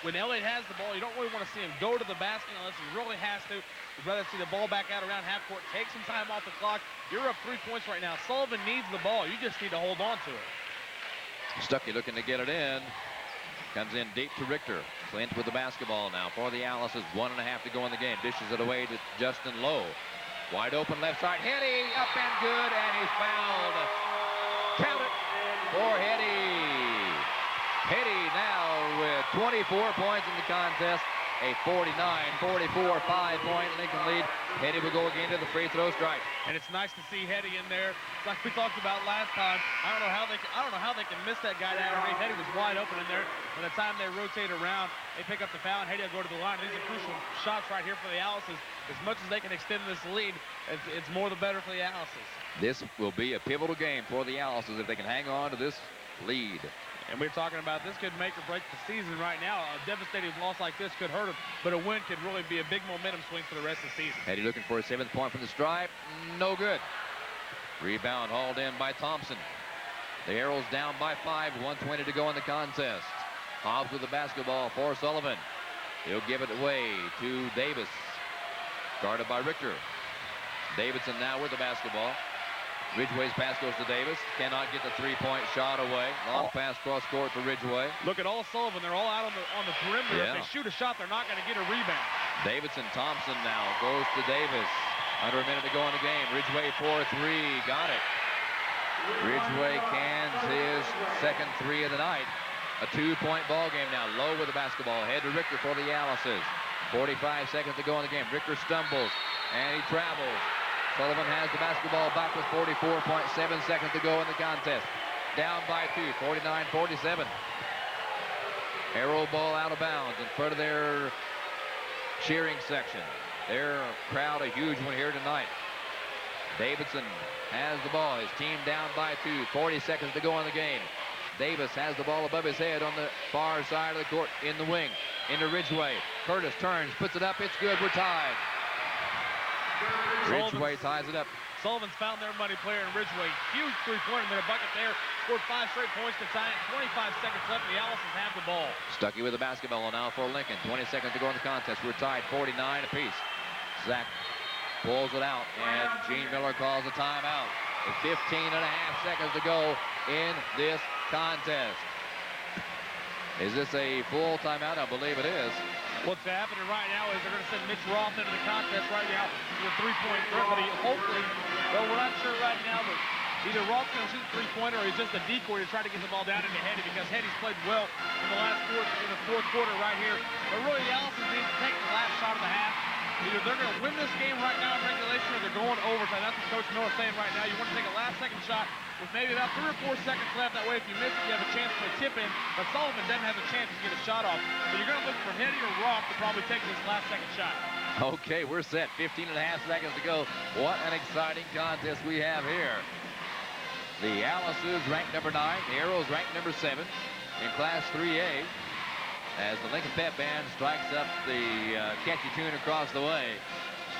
when Elliott has the ball, you don't really want to see him go to the basket unless he really has to. You'd rather see the ball back out around half court, take some time off the clock. You're up 3 points right now. Sullivan needs the ball. You just need to hold on to it. Stuckey looking to get it in. Comes in deep to Richter. Clint with the basketball now for the Alice's. 1.5 to go in the game. Dishes it away to Justin Lowe. Wide open left side. Heddy up and good, and he's fouled. Count it for Heddy. Heddy now with 24 points in the contest. a 49-44 5-point Lincoln lead. Hetty will go again to the free throw stripe. And it's nice to see Hetty in there. Like we talked about last time, I don't know how they can miss that guy down underneath. Hetty was wide open in there. By the time they rotate around, they pick up the foul, and Hetty will go to the line. These are crucial shots right here for the Alice's. As much as they can extend this lead, it's more the better for the Alice's. This will be a pivotal game for the Alice's if they can hang on to this lead. And we're talking about this could make or break the season right now. A devastating loss like this could hurt them, but a win could really be a big momentum swing for the rest of the season. Hetty looking for a 7th point from the stripe. No good. Rebound hauled in by Thompson. The Arrows down by 5, 1:20 to go in the contest. Hobbs with the basketball for Sullivan. He'll give it away to Davis. Guarded by Richter. Davidson now with the basketball. Ridgway's pass goes to Davis. Cannot get the 3-point shot away. Long pass cross court for Ridgway. Look at all Sullivan. They're all out on the perimeter. Yeah. If they shoot a shot, they're not going to get a rebound. Davidson, Thompson now goes to Davis. Under a minute to go in the game. Ridgway for 3. Got it. Ridgway cans his second 3 of the night. A 2-point ball game now. Low with the basketball. Head to Richter for the Alice's. 45 seconds to go in the game. Richter stumbles and he travels. Sullivan has the basketball back with 44.7 seconds to go in the contest. Down by 2, 49-47. Arrow ball out of bounds in front of their cheering section. Their crowd, a huge one here tonight. Davidson has the ball. His team down by 2, 40 seconds to go in the game. Davis has the ball above his head on the far side of the court in the wing. Into Ridgway. Curtis turns, puts it up. It's good. We're tied. Ridgway ties it up. Sullivan's found their money player in Ridgway. Huge three-pointer, made a bucket there. Scored 5 straight points to tie it. 25 seconds left. The Alice's have the ball. Stuckey with the basketball now for Lincoln. 20 seconds to go in the contest. We're tied 49 apiece. Zach pulls it out, and Gene Miller calls a timeout. With 15.5 seconds to go in this contest. Is this a full timeout? I believe it is. What's happening right now is they're going to send Mitch Roth into the contest right now with a 3-point threat, but hopefully, well, we're not sure right now, but either Roth's going to shoot a 3-pointer or he's just a decoy to try to get the ball down into Hetty, because Hetty's played well in the fourth quarter right here. But really, the Alice's need to take the last shot of the half. Either they're going to win this game right now in regulation or they're going overtime. That's what Coach Miller's saying right now. You want to take a last-second shot with maybe about 3 or 4 seconds left. That way, if you miss it, you have a chance for a tip-in. But Sullivan doesn't have a chance to get a shot off. So you're going to look for Hetty or Roth to probably take this last-second shot. Okay, we're set. 15.5 seconds to go. What an exciting contest we have here. The Alice's ranked number 9. The Arrows ranked number 7 in Class 3A. As the Lincoln Pep Band strikes up the catchy tune across the way.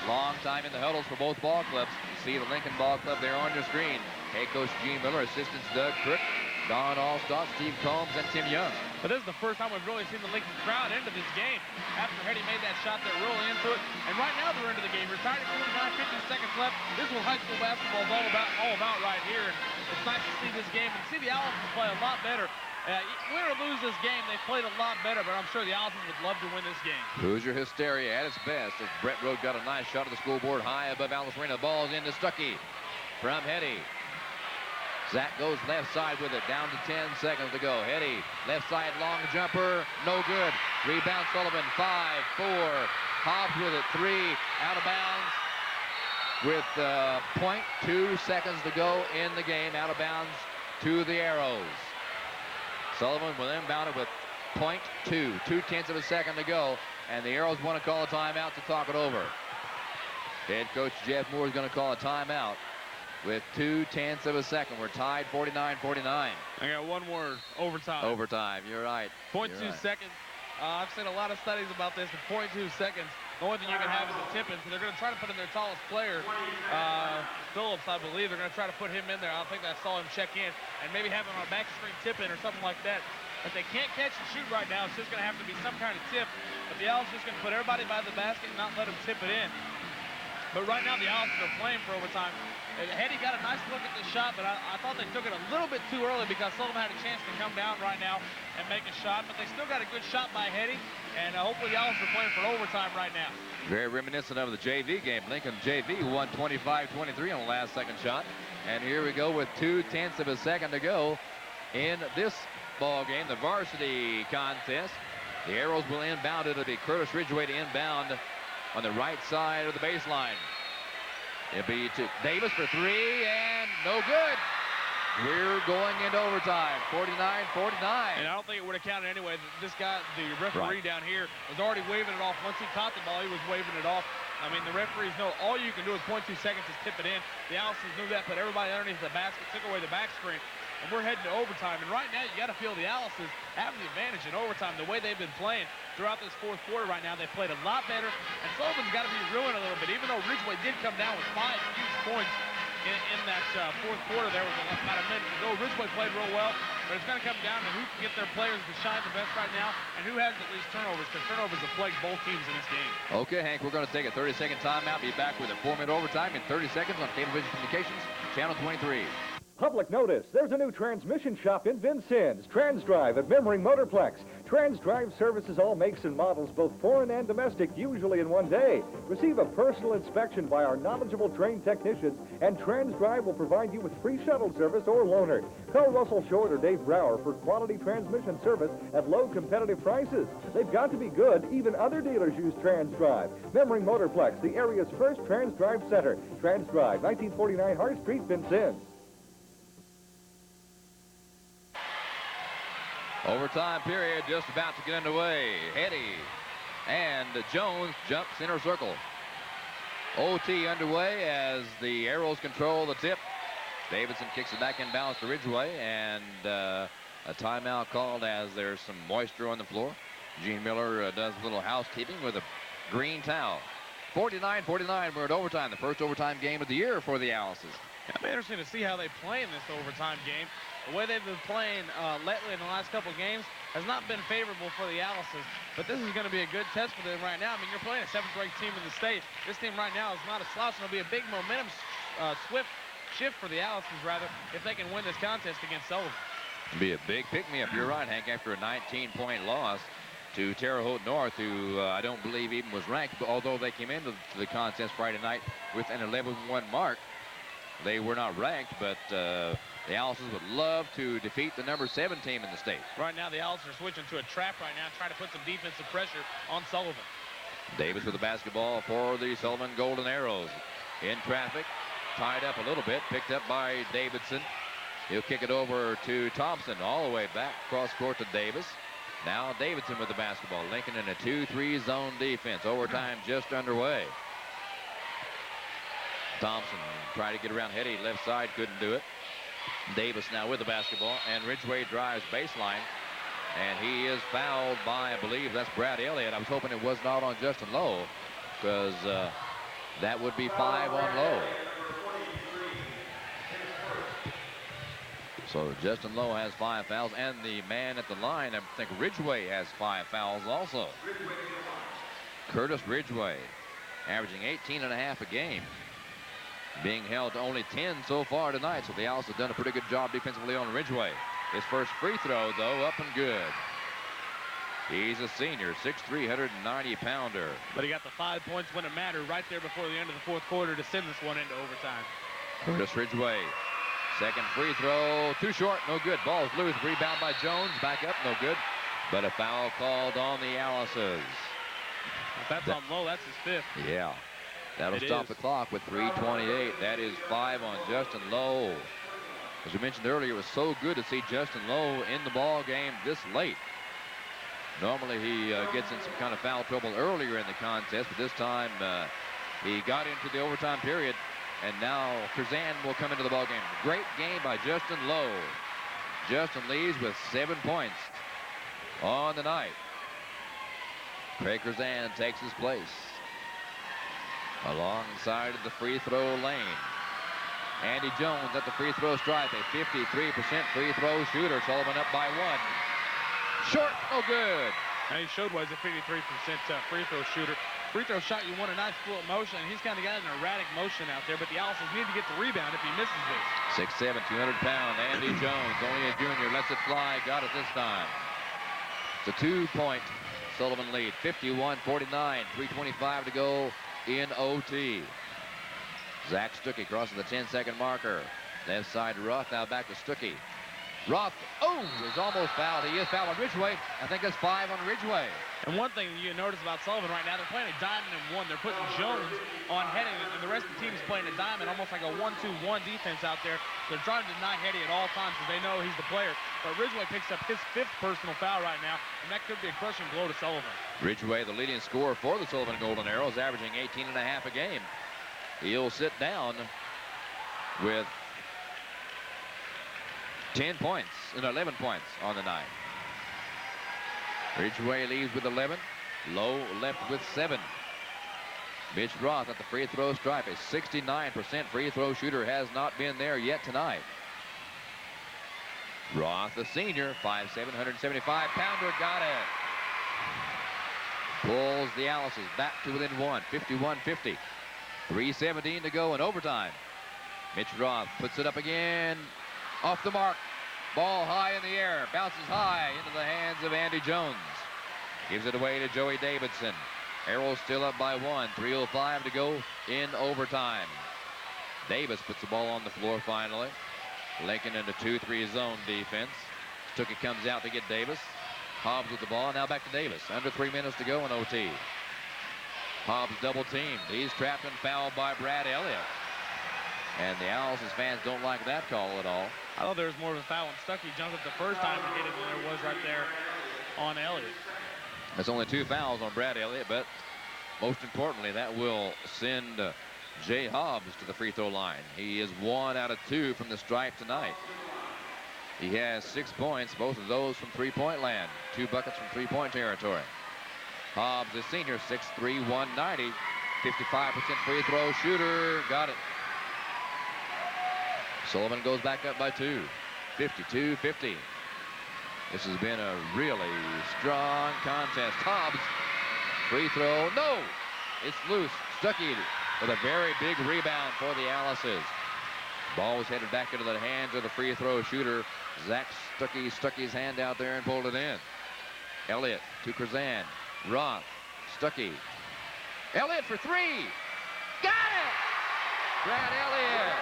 Long time in the huddles for both ball clubs. You see the Lincoln Ball Club there on your screen. Head coach Gene Miller, assistants Doug Crook, Don Allstott, Steve Combs, and Tim Young. But this is the first time we've really seen the Lincoln crowd into this game. After Hetty made that shot, they're really into it. And right now they're into the game. Retired at 49, 50 seconds left. This is what high school basketball is all about right here. And it's nice to see this game and see the Alice's play a lot better. Win or lose this game, they played a lot better, but I'm sure the Alice's would love to win this game. Hoosier hysteria at its best as Brett Road got a nice shot of the scoreboard high above Alice Arena. The ball's into Stuckey from Hetty. Zach goes left side with it, down to 10 seconds to go. Hetty, left side long jumper, no good. Rebound Sullivan, 5-4. Hobbs with it, 3, out of bounds with 0.2 seconds to go in the game. Out of bounds to the Arrows. Sullivan will inbound it with 0.2, 0.2 of a second to go, and the Arrows want to call a timeout to talk it over. Head coach Jeff Moore is going to call a timeout with 0.2 of a second. We're tied 49-49. I got one word, overtime. Overtime, you're right. 0.2 seconds. I've seen a lot of studies about this, but 0.2 seconds, the only thing you can have is a tip-in, so they're going to try to put in their tallest player, Phillips, I believe. They're going to try to put him in there. I think I saw him check in, and maybe have him on a back screen tip-in or something like that. If they can't catch and shoot right now, it's just going to have to be some kind of tip. But the Owls are just going to put everybody by the basket and not let them tip it in. But right now, the Owls are playing for overtime. Hetty got a nice look at the shot, but I thought they took it a little bit too early because Sullivan had a chance to come down right now and make a shot. But they still got a good shot by Hetty, and hopefully the Owls are playing for overtime right now. Very reminiscent of the JV game. Lincoln JV won 25-23 on the last second shot. And here we go with 0.2 of a second to go in this ball game, the varsity contest. The Arrows will inbound. It'll be Curtis Ridgway to inbound on the right side of the baseline. It'll be to Davis for three, and no good. We're going into overtime, 49-49. And I don't think it would have counted anyway. This guy, the referee down here, was already waving it off. Once he caught the ball, he was waving it off. I mean, the referees know all you can do is 0.2 seconds to tip it in. The Allisons knew that, put everybody underneath the basket, took away the back screen, and we're heading to overtime. And right now, you got to feel the Allisons have the advantage in overtime. The way they've been playing throughout this fourth quarter right now, they've played a lot better. And Sullivan's got to be ruined a little bit, even though Ridgway did come down with 5 huge points in that fourth quarter. There was about a minute to go. Ridgway played real well, but it's going to come down to who can get their players to shine the best right now and who has at least turnovers, because turnovers have plagued both teams in this game. Okay, Hank, we're going to take a 30-second timeout. Be back with a 4-minute overtime in 30 seconds on Cablevision Communications, Channel 23. Public notice, there's a new transmission shop in Vincennes, TransDrive at Memmering Motorplex. TransDrive services all makes and models, both foreign and domestic, usually in one day. Receive a personal inspection by our knowledgeable trained technicians, and TransDrive will provide you with free shuttle service or loaner. Call Russell Short or Dave Brower for quality transmission service at low competitive prices. They've got to be good. Even other dealers use TransDrive. Memmering Motorplex, the area's first TransDrive center. TransDrive, 1949 Hart Street, Vincennes. Overtime period just about to get underway. Hetty and Jones jump center circle. OT underway as the Arrows control the tip. Davidson kicks it back inbounds to Ridgway, and a timeout called as there's some moisture on the floor. Gene Miller does a little housekeeping with a green towel. 49-49, we're at overtime, the first overtime game of the year for the Allisons. It'll be interesting to see how they play in this overtime game. The way they've been playing lately in the last couple of games has not been favorable for the Allisons. But this is going to be a good test for them right now. I mean, you're playing a 7th-ranked team in the state. This team right now is not a slouch, and it'll be a big momentum swift shift for the Allisons, rather, if they can win this contest against Sullivan. It'll be a big pick-me-up. You're right, Hank, after a 19-point loss to Terre Haute North, who I don't believe even was ranked, but although they came into the contest Friday night with an 11-1 mark. They were not ranked, but the Allisons would love to defeat the number 7 team in the state. Right now, the Allisons are switching to a trap right now, trying to put some defensive pressure on Sullivan. Davis with the basketball for the Sullivan Golden Arrows. In traffic, tied up a little bit, picked up by Davidson. He'll kick it over to Thompson, all the way back cross court to Davis. Now Davidson with the basketball. Lincoln in a 2-3 zone defense. Overtime just underway. Thompson tried to get around Hetty, left side, couldn't do it. Davis now with the basketball, and Ridgway drives baseline, and he is fouled by, I believe that's Brad Elliott. I was hoping it was not on Justin Lowe, because that would be 5 on Lowe. So Justin Lowe has 5 fouls, and the man at the line, I think Ridgway has 5 fouls also. Curtis Ridgway, averaging 18.5 a game. Being held to only 10 so far tonight, so the Owls have done a pretty good job defensively on Ridgway. His first free throw, though, up and good. He's a senior, 6'3", 190-pounder. But he got the 5 points when it mattered right there before the end of the fourth quarter to send this one into overtime. Curtis Ridgway, second free throw, too short, no good. Ball's loose, rebound by Jones, back up, no good. But a foul called on the Allisons. If that's on Lowe, that's his 5th. Yeah. That'll stop the clock with 3:28. That is 5 on Justin Lowe. As we mentioned earlier, it was so good to see Justin Lowe in the ball game this late. Normally he gets in some kind of foul trouble earlier in the contest, but this time he got into the overtime period, and now Curzan will come into the ball game. Great game by Justin Lowe. Justin leads with 7 points on the night. Craig Curzan takes his place alongside of the free throw lane. Andy Jones at the free throw stripe, a 53% free throw shooter. Sullivan up by 1. Short, no good. And he showed why he's a 53% free throw shooter. Free throw shot, you want a nice fluid motion, and he's kind of got an erratic motion out there, but the Allisons need to get the rebound if he misses this. 6'7", 200-pound Andy Jones, only a junior, lets it fly, got it this time. It's a 2-point Sullivan lead, 51-49, 3:25 to go in OT. Zach Stuckey crosses the 10-second marker. Left side Roth, now back to Stuckey. Roth, is almost fouled. He is fouled on Ridgeway. I think that's 5 on Ridgeway. And one thing you notice about Sullivan right now, they're playing a diamond and one. They're putting Jones on Hetty, and the rest of the team is playing a diamond, almost like a 1-2-1 defense out there. They're trying to deny Hetty at all times because they know he's the player. But Ridgeway picks up his 5th personal foul right now, and that could be a crushing blow to Sullivan. Ridgeway, the leading scorer for the Sullivan Golden Arrows, averaging 18.5 a game. He'll sit down with 10 points and 11 points on the night. Ridgeway leads with 11. Lowe left with 7. Mitch Roth at the free throw stripe. A 69% free throw shooter, has not been there yet tonight. Roth, the senior, 5'7", 175-pounder, got it. Pulls the Alice's back to within 1, 51-50. 3:17 to go in overtime. Mitch Roth puts it up again. Off the mark. Ball high in the air. Bounces high into the hands of Andy Jones. Gives it away to Joey Davidson. Arrows still up by 1. 3:05 to go in overtime. Davis puts the ball on the floor finally. Lincoln into 2-3 zone defense. Stuckey comes out to get Davis. Hobbs with the ball. Now back to Davis. Under 3 minutes to go in OT. Hobbs double teamed. He's trapped and fouled by Brad Elliott. And the Owls' fans don't like that call at all. I thought there was more of a foul when Stuckey jumped up the first time and hit it than there was right there on Elliott. That's only 2 fouls on Brad Elliott, but most importantly, that will send Jay Hobbs to the free throw line. He is 1 out of 2 from the stripe tonight. He has 6 points, both of those from three-point land. 2 buckets from three-point territory. Hobbs, the senior, 6'3", 190, 55% free throw shooter. Got it. Sullivan goes back up by 2, 52-50. This has been a really strong contest. Hobbs, free throw, no! It's loose. Stuckey with a very big rebound for the Alices. Ball was headed back into the hands of the free throw shooter. Zach Stuckey stuck his hand out there and pulled it in. Elliott to Krzan. Roth, Stuckey. Elliott for 3. Got it! Brad Elliott.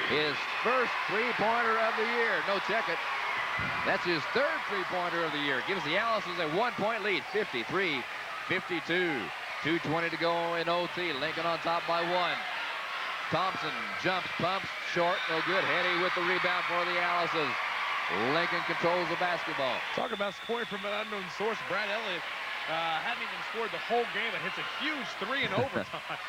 His first three-pointer of the year. No, check it. That's his 3rd three-pointer of the year. Gives the Alices a 1-point lead, 53-52. 2:20 to go in OT. Lincoln on top by 1. Thompson jumps, pumps, short, no good. Hetty with the rebound for the Alices. Lincoln controls the basketball. Talk about scoring from an unknown source. Brad Elliott hadn't even scored the whole game, but hits a huge 3 in overtime.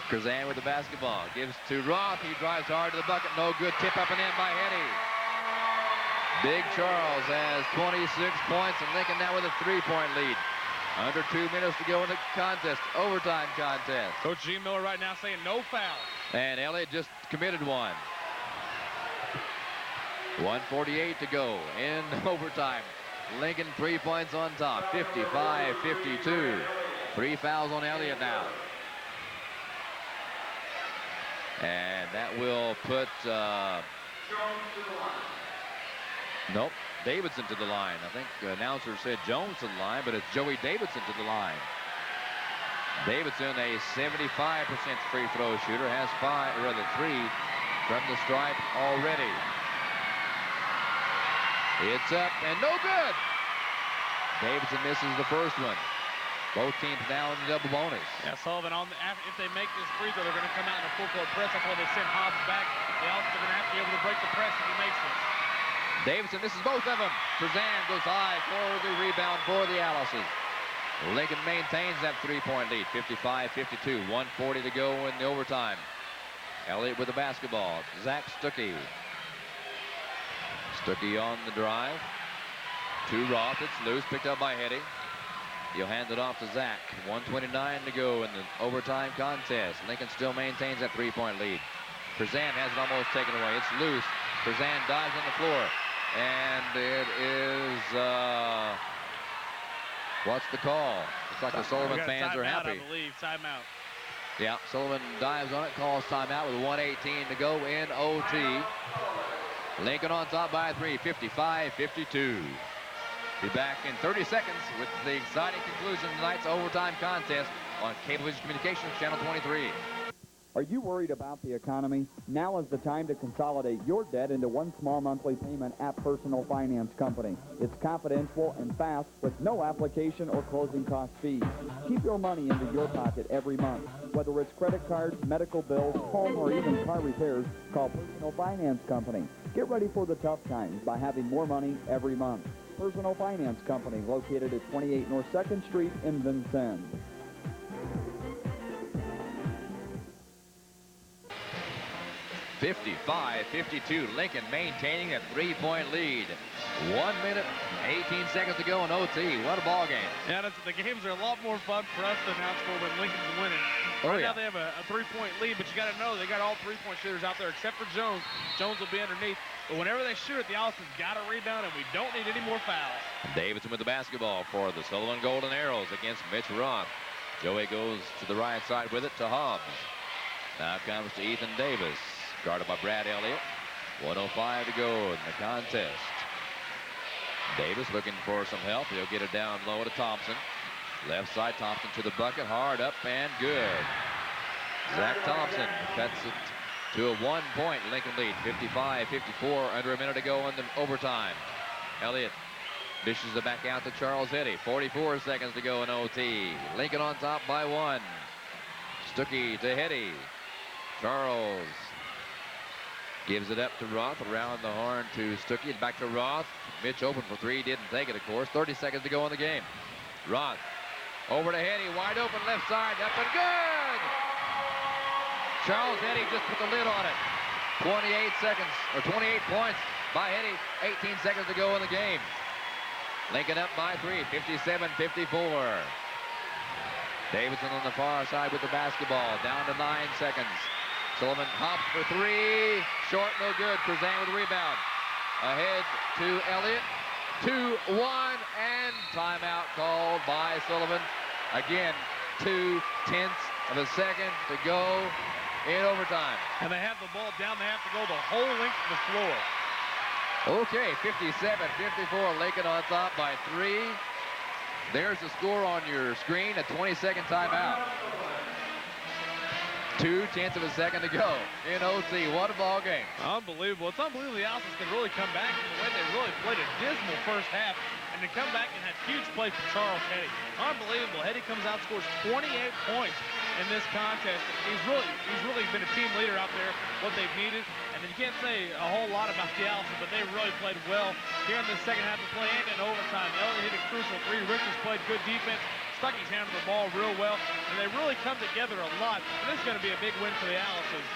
Krzan with the basketball. Gives to Roth. He drives hard to the bucket. No good. Tip up and in by Hetty. Big Charles has 26 points, and Lincoln now with a 3-point lead. Under 2 minutes to go in the contest. Overtime contest. Coach Gene Miller right now saying no foul. And Elliott just committed one. 1:48 to go in overtime. Lincoln 3 points on top. 55-52. 3 fouls on Elliott now. And that will put, nope, Davidson to the line. I think the announcer said Jones to the line, but it's Joey Davidson to the line. Davidson, a 75% free throw shooter, has 3 from the stripe already. It's up and no good. Davidson misses the first one. Both teams now in the double bonus. Yeah, Sullivan, if they make this free throw, they're going to come out in a full court press. That's why they sent Hobbs back. They also are going to have to be able to break the press if he makes this. Davidson misses both of them. Krzan goes high for the rebound for the Alices. Lincoln maintains that 3-point lead, 55-52. 1:40 to go in the overtime. Elliott with the basketball. Zach Stuckey. Stuckey on the drive. To Roth. It's loose. Picked up by Hetty. He'll hand it off to Zach. 1:29 to go in the overtime contest. Lincoln still maintains that 3-point lead. Krzan has it almost taken away. It's loose. Krzan dives on the floor. And it is, what's the call? Looks like the Sullivan fans are happy. I believe. Timeout. Yeah, Sullivan dives on it, calls timeout with 1:18 to go in OT. Lincoln on top by 3, 55-52. Be back in 30 seconds with the exciting conclusion of tonight's overtime contest on Cablevision Communications Channel 23. Are you worried about the economy? Now is the time to consolidate your debt into one small monthly payment at Personal Finance Company. It's confidential and fast with no application or closing cost fees. Keep your money into your pocket every month. Whether it's credit cards, medical bills, home, or even car repairs, call Personal Finance Company. Get ready for the tough times by having more money every month. Personal Finance Company, located at 28 North 2nd Street in Vincennes. 55-52, Lincoln maintaining a 3-point lead. 1 minute, 18 seconds to go in OT. What a ball game. Yeah, the games are a lot more fun for us to announce for when Lincoln's winning. Oh, right yeah. now they have a 3-point lead, but you got to know they got all 3-point shooters out there except for Jones. Jones will be underneath. But whenever they shoot it, the Allison's got to rebound, and we don't need any more fouls. Davidson with the basketball for the Sullivan Golden Arrows against Mitch Roth. Joey goes to the right side with it to Hobbs. Now comes to Ethan Davis. Guarded by Brad Elliott. 1:05 to go in the contest. Davis looking for some help. He'll get it down low to Thompson. Left side, Thompson to the bucket. Hard up and good. Zach Thompson cuts it to a 1-point Lincoln lead. 55-54, under a minute to go in the overtime. Elliott dishes it back out to Charles Eddy. 44 seconds to go in OT. Lincoln on top by 1. Stuckey to Eddy. Charles gives it up to Roth, around the horn to Stuckey, back to Roth. Mitch open for 3, didn't take it, of course. 30 seconds to go in the game. Roth over to Eddy, wide open left side, up and good! Charles Eddy just put the lid on it. 28 seconds, or 28 points by Eddy. 18 seconds to go in the game. Lincoln up by 3, 57-54. Davidson on the far side with the basketball, down to 9 seconds. Sullivan hops for 3, short, no good. Krazan with the rebound. Ahead to Elliott. 2-1, and timeout called by Sullivan. Again, 0.2 of a second to go in overtime. And they have the ball down. They have to go the whole length of the floor. Okay, 57-54, Lincoln on top by 3. There's the score on your screen, a 20-second timeout. 0.2 of a second to go in OT. What a ball game. Unbelievable. It's unbelievable the Allisons can really come back from the way they really played a dismal first half, and to come back and have huge play from Charles Eddy. Unbelievable. Eddy comes out, scores 28 points in this contest. He's really been a team leader out there, what they've needed. And you can't say a whole lot about the Allisons, but they really played well here in the second half of play and in overtime. Elliott hit a crucial 3. Richards played good defense. Stuckey's handled the ball real well, and they really come together a lot. And this is going to be a big win for the Allisons.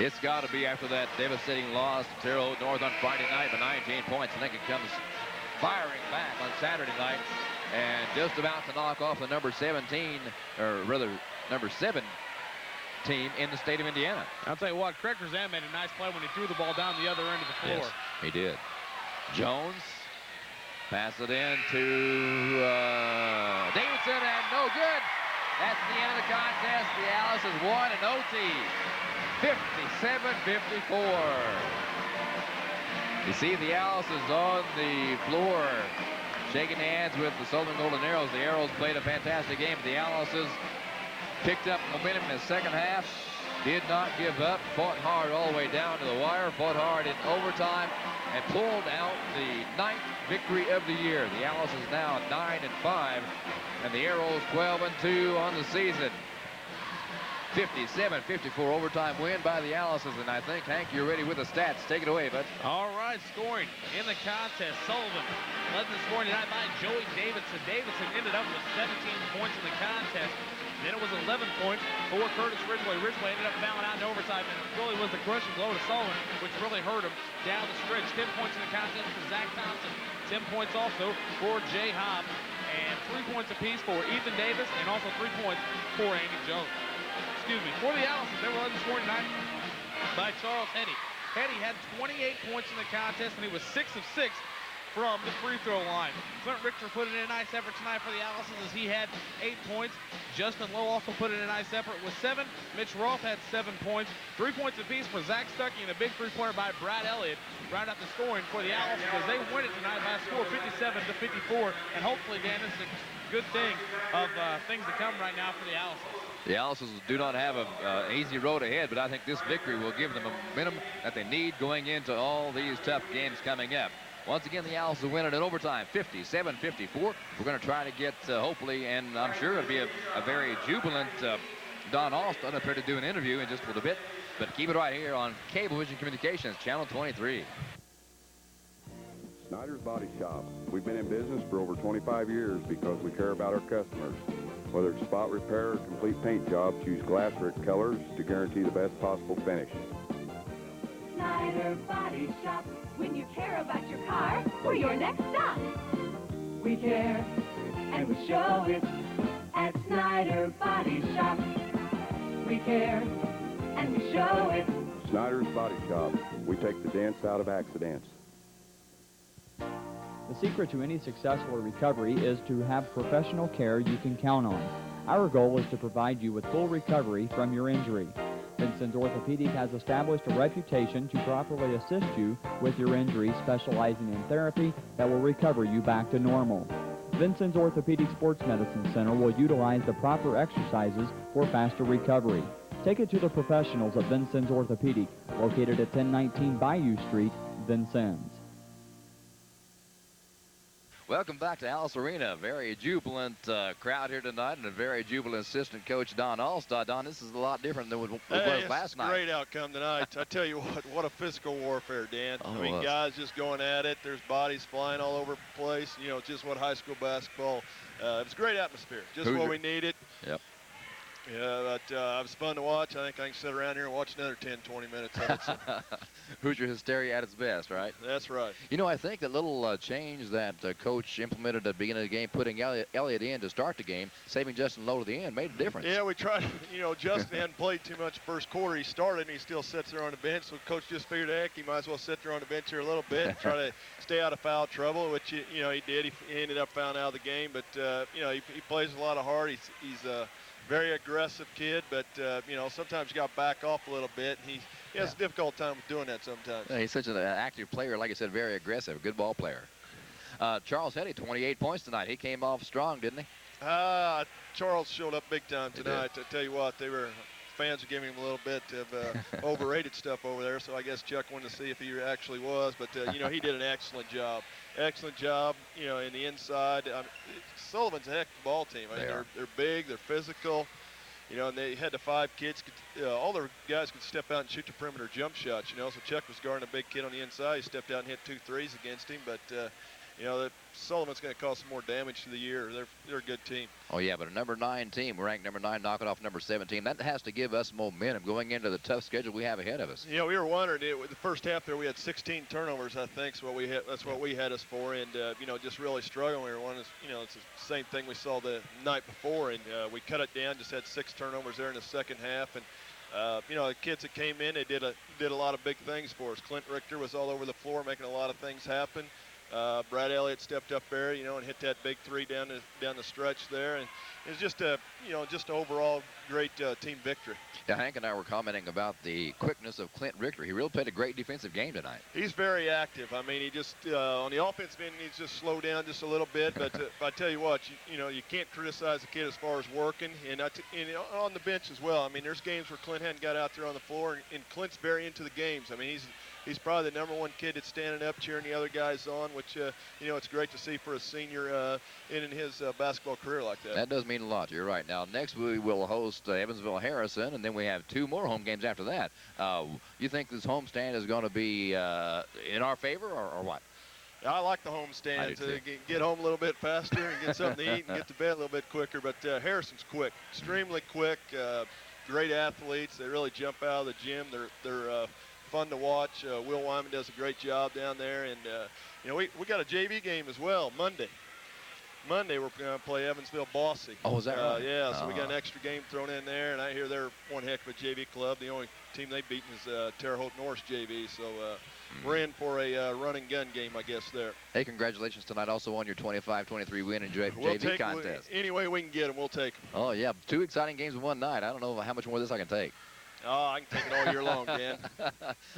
It's got to be after that devastating loss to Terre Haute North on Friday night by 19 points. Lincoln comes firing back on Saturday night and just about to knock off the number 17, or rather number 7 team in the state of Indiana. I'll tell you what, Craig Krazan made a nice play when he threw the ball down the other end of the floor. Yes, he did. Jones pass it in to Davidson, and no good. That's the end of the contest. The Allisons won in OT. 57-54. You see the Allisons on the floor shaking hands with the Sullivan Golden Arrows. The Arrows played a fantastic game. The Allisons picked up momentum in the second half, did not give up, fought hard all the way down to the wire, fought hard in overtime, and pulled out the 9th victory of the year. The Allisons now 9-5, and the Arrows 12-2 on the season. 57-54 overtime win by the Allisons, and I think, Hank, you're ready with the stats. Take it away, bud. All right, scoring in the contest. Sullivan led the scoring tonight by Joey Davidson. Davidson ended up with 17 points in the contest. Then it was 11 points for Curtis Ridgway. Ridgway ended up fouling out in overtime, and it really was the crushing blow to Sullivan, which really hurt him down the stretch. 10 points in the contest for Zach Thompson. 10 points also for Jay Hobbs. And 3 points apiece for Ethan Davis, and also 3 points for Andy Jones. Excuse me, for the Allisons, they were led the scoring tonight by Charles Eddy. Eddy had 28 points in the contest, and he was 6 of 6 from the free throw line. Clint Richter put in a nice effort tonight for the Allisons as he had 8 points. Justin Lowe also put in a nice effort with 7. Mitch Roth had 7 points. 3 points apiece for Zach Stuckey, and a big three-pointer by Brad Elliott round out the scoring for the Allisons as they win it tonight by a score 57-54. And hopefully, Dan, this is a good thing of things to come right now for the Allisons. The Alice's do not have an easy road ahead, but I think this victory will give them a momentum that they need going into all these tough games coming up. Once again, the Owls will win it in overtime, 57-54. We're going to try to get, hopefully, and I'm sure it'll be a very jubilant Don Alston up here to do an interview in just a little bit. But keep it right here on Cablevision Communications, Channel 23. Snyder's Body Shop. We've been in business for over 25 years because we care about our customers. Whether it's spot repair or complete paint jobs, use Glassrick colors to guarantee the best possible finish. Snyder Body Shop. When you care about your car, we're your next stop. We care, and we show it at Snyder Body Shop. We care, and we show it. Snyder's Body Shop. We take the dents out of accidents. The secret to any successful recovery is to have professional care you can count on. Our goal is to provide you with full recovery from your injury. Vincent's Orthopedic has established a reputation to properly assist you with your injury, specializing in therapy that will recover you back to normal. Vincent's Orthopedic Sports Medicine Center will utilize the proper exercises for faster recovery. Take it to the professionals at Vincent's Orthopedic, located at 1019 Bayou Street, Vincennes. Welcome back to Alice Arena. Very jubilant crowd here tonight, and a very jubilant assistant coach, Don Alstad. Don, this is a lot different than what it was last night. Great outcome tonight. I tell you what a physical warfare, Dan. Oh, I mean, guys just going at it. There's bodies flying all over the place. You know, just what high school basketball. It was a great atmosphere. Just what we needed. Yep. Yeah, but it was fun to watch. I think I can sit around here and watch another 10, 20 minutes of it. So. Hoosier hysteria at its best, right? That's right. You know, I think that little change that Coach implemented at the beginning of the game, putting Elliott in to start the game, saving Justin Lowe to the end, made a difference. Yeah, we tried. You know, Justin hadn't played too much first quarter. He started, and he still sits there on the bench. So Coach just figured, heck, he might as well sit there on the bench here a little bit and try to stay out of foul trouble, which, you know, he did. He ended up fouling out of the game. But, you know, he plays a lot of heart. He's very aggressive kid, but, you know, sometimes you got to back off a little bit. He has a difficult time with doing that sometimes. Yeah, he's such an active player, like I said, very aggressive, good ball player. Charles Hetty, 28 points tonight. He came off strong, didn't he? Charles showed up big time tonight. I tell you what, fans are giving him a little bit of overrated stuff over there, so I guess Chuck wanted to see if he actually was. But, you know, he did an excellent job. Excellent job, you know, in the inside. Sullivan's a heck of a ball team. I mean, they're big, they're physical, you know, and they had the 5 kids. All their guys could step out and shoot the perimeter jump shots, you know. So Chuck was guarding a big kid on the inside. He stepped out and hit 2 threes against him. But, you know, Sullivan's going to cause some more damage to the year. They're a good team. Oh, yeah, but a number 9 team, ranked number 9, knocking off number 17. That has to give us momentum going into the tough schedule we have ahead of us. You know, we were wondering, the first half there we had 16 turnovers, I think, that's what we had us for. And, you know, just really struggling. We were wondering, you know, it's the same thing we saw the night before. And we cut it down, just had 6 turnovers there in the second half. And, you know, the kids that came in, they did a lot of big things for us. Clint Richter was all over the floor making a lot of things happen. Brad Elliott stepped up there, you know, and hit that big 3 down the stretch there, and it was just an overall great team victory. Yeah, Hank and I were commenting about the quickness of Clint Richter. He really played a great defensive game tonight. He's very active. I mean, he just on the offensive end, he needs to slow down just a little bit. But I tell you what, you know, you can't criticize the kid as far as working, and on the bench as well. I mean, there's games where Clint hadn't got out there on the floor, and Clint's very into the games. I mean, he's probably the number 1 kid that's standing up, cheering the other guys on, which, you know, it's great to see for a senior in his basketball career like that. That does mean a lot. You're right. Now, next we will host Evansville Harrison, and then we have 2 more home games after that. You think this homestand is going to be in our favor or what? I like the homestand to get home a little bit faster and get something to eat and get to bed a little bit quicker. But Harrison's quick, extremely quick, great athletes. They really jump out of the gym. They're fun to watch. Will Wyman does a great job down there. And, you know, we got a JV game as well Monday. Monday we're going to play Evansville Bossy. Oh, is that right? Yeah, so we got an extra game thrown in there, and I hear they're one heck of a JV club. The only team they've beaten is Terre Haute Norris JV, so we're in for a run and gun game, I guess, there. Hey, congratulations tonight also on your 25-23 win in JV contest. Any way we can get them, we'll take them. Oh, yeah, 2 exciting games in one night. I don't know how much more of this I can take. Oh, I can take it all year long, Dan.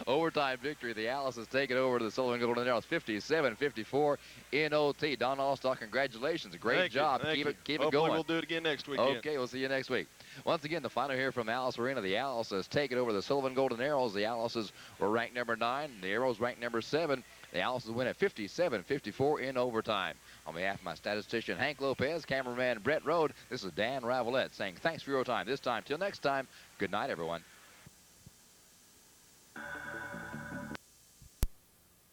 Overtime victory. The Alice's taking over the Sullivan Golden Arrows 57-54 in OT. Don Allstock, congratulations. Great job. Keep it going. Hopefully we'll do it again next weekend. Okay, we'll see you next week. Once again, the final here from Alice Arena. The Alice has taken over the Sullivan Golden Arrows. The Alices were ranked number 9. The Arrows ranked number 7. The Alices win at 57-54 in overtime. On behalf of my statistician Hank Lopez, cameraman Brett Rode, this is Dan Ravelette saying thanks for your time. This time, till next time, good night, everyone.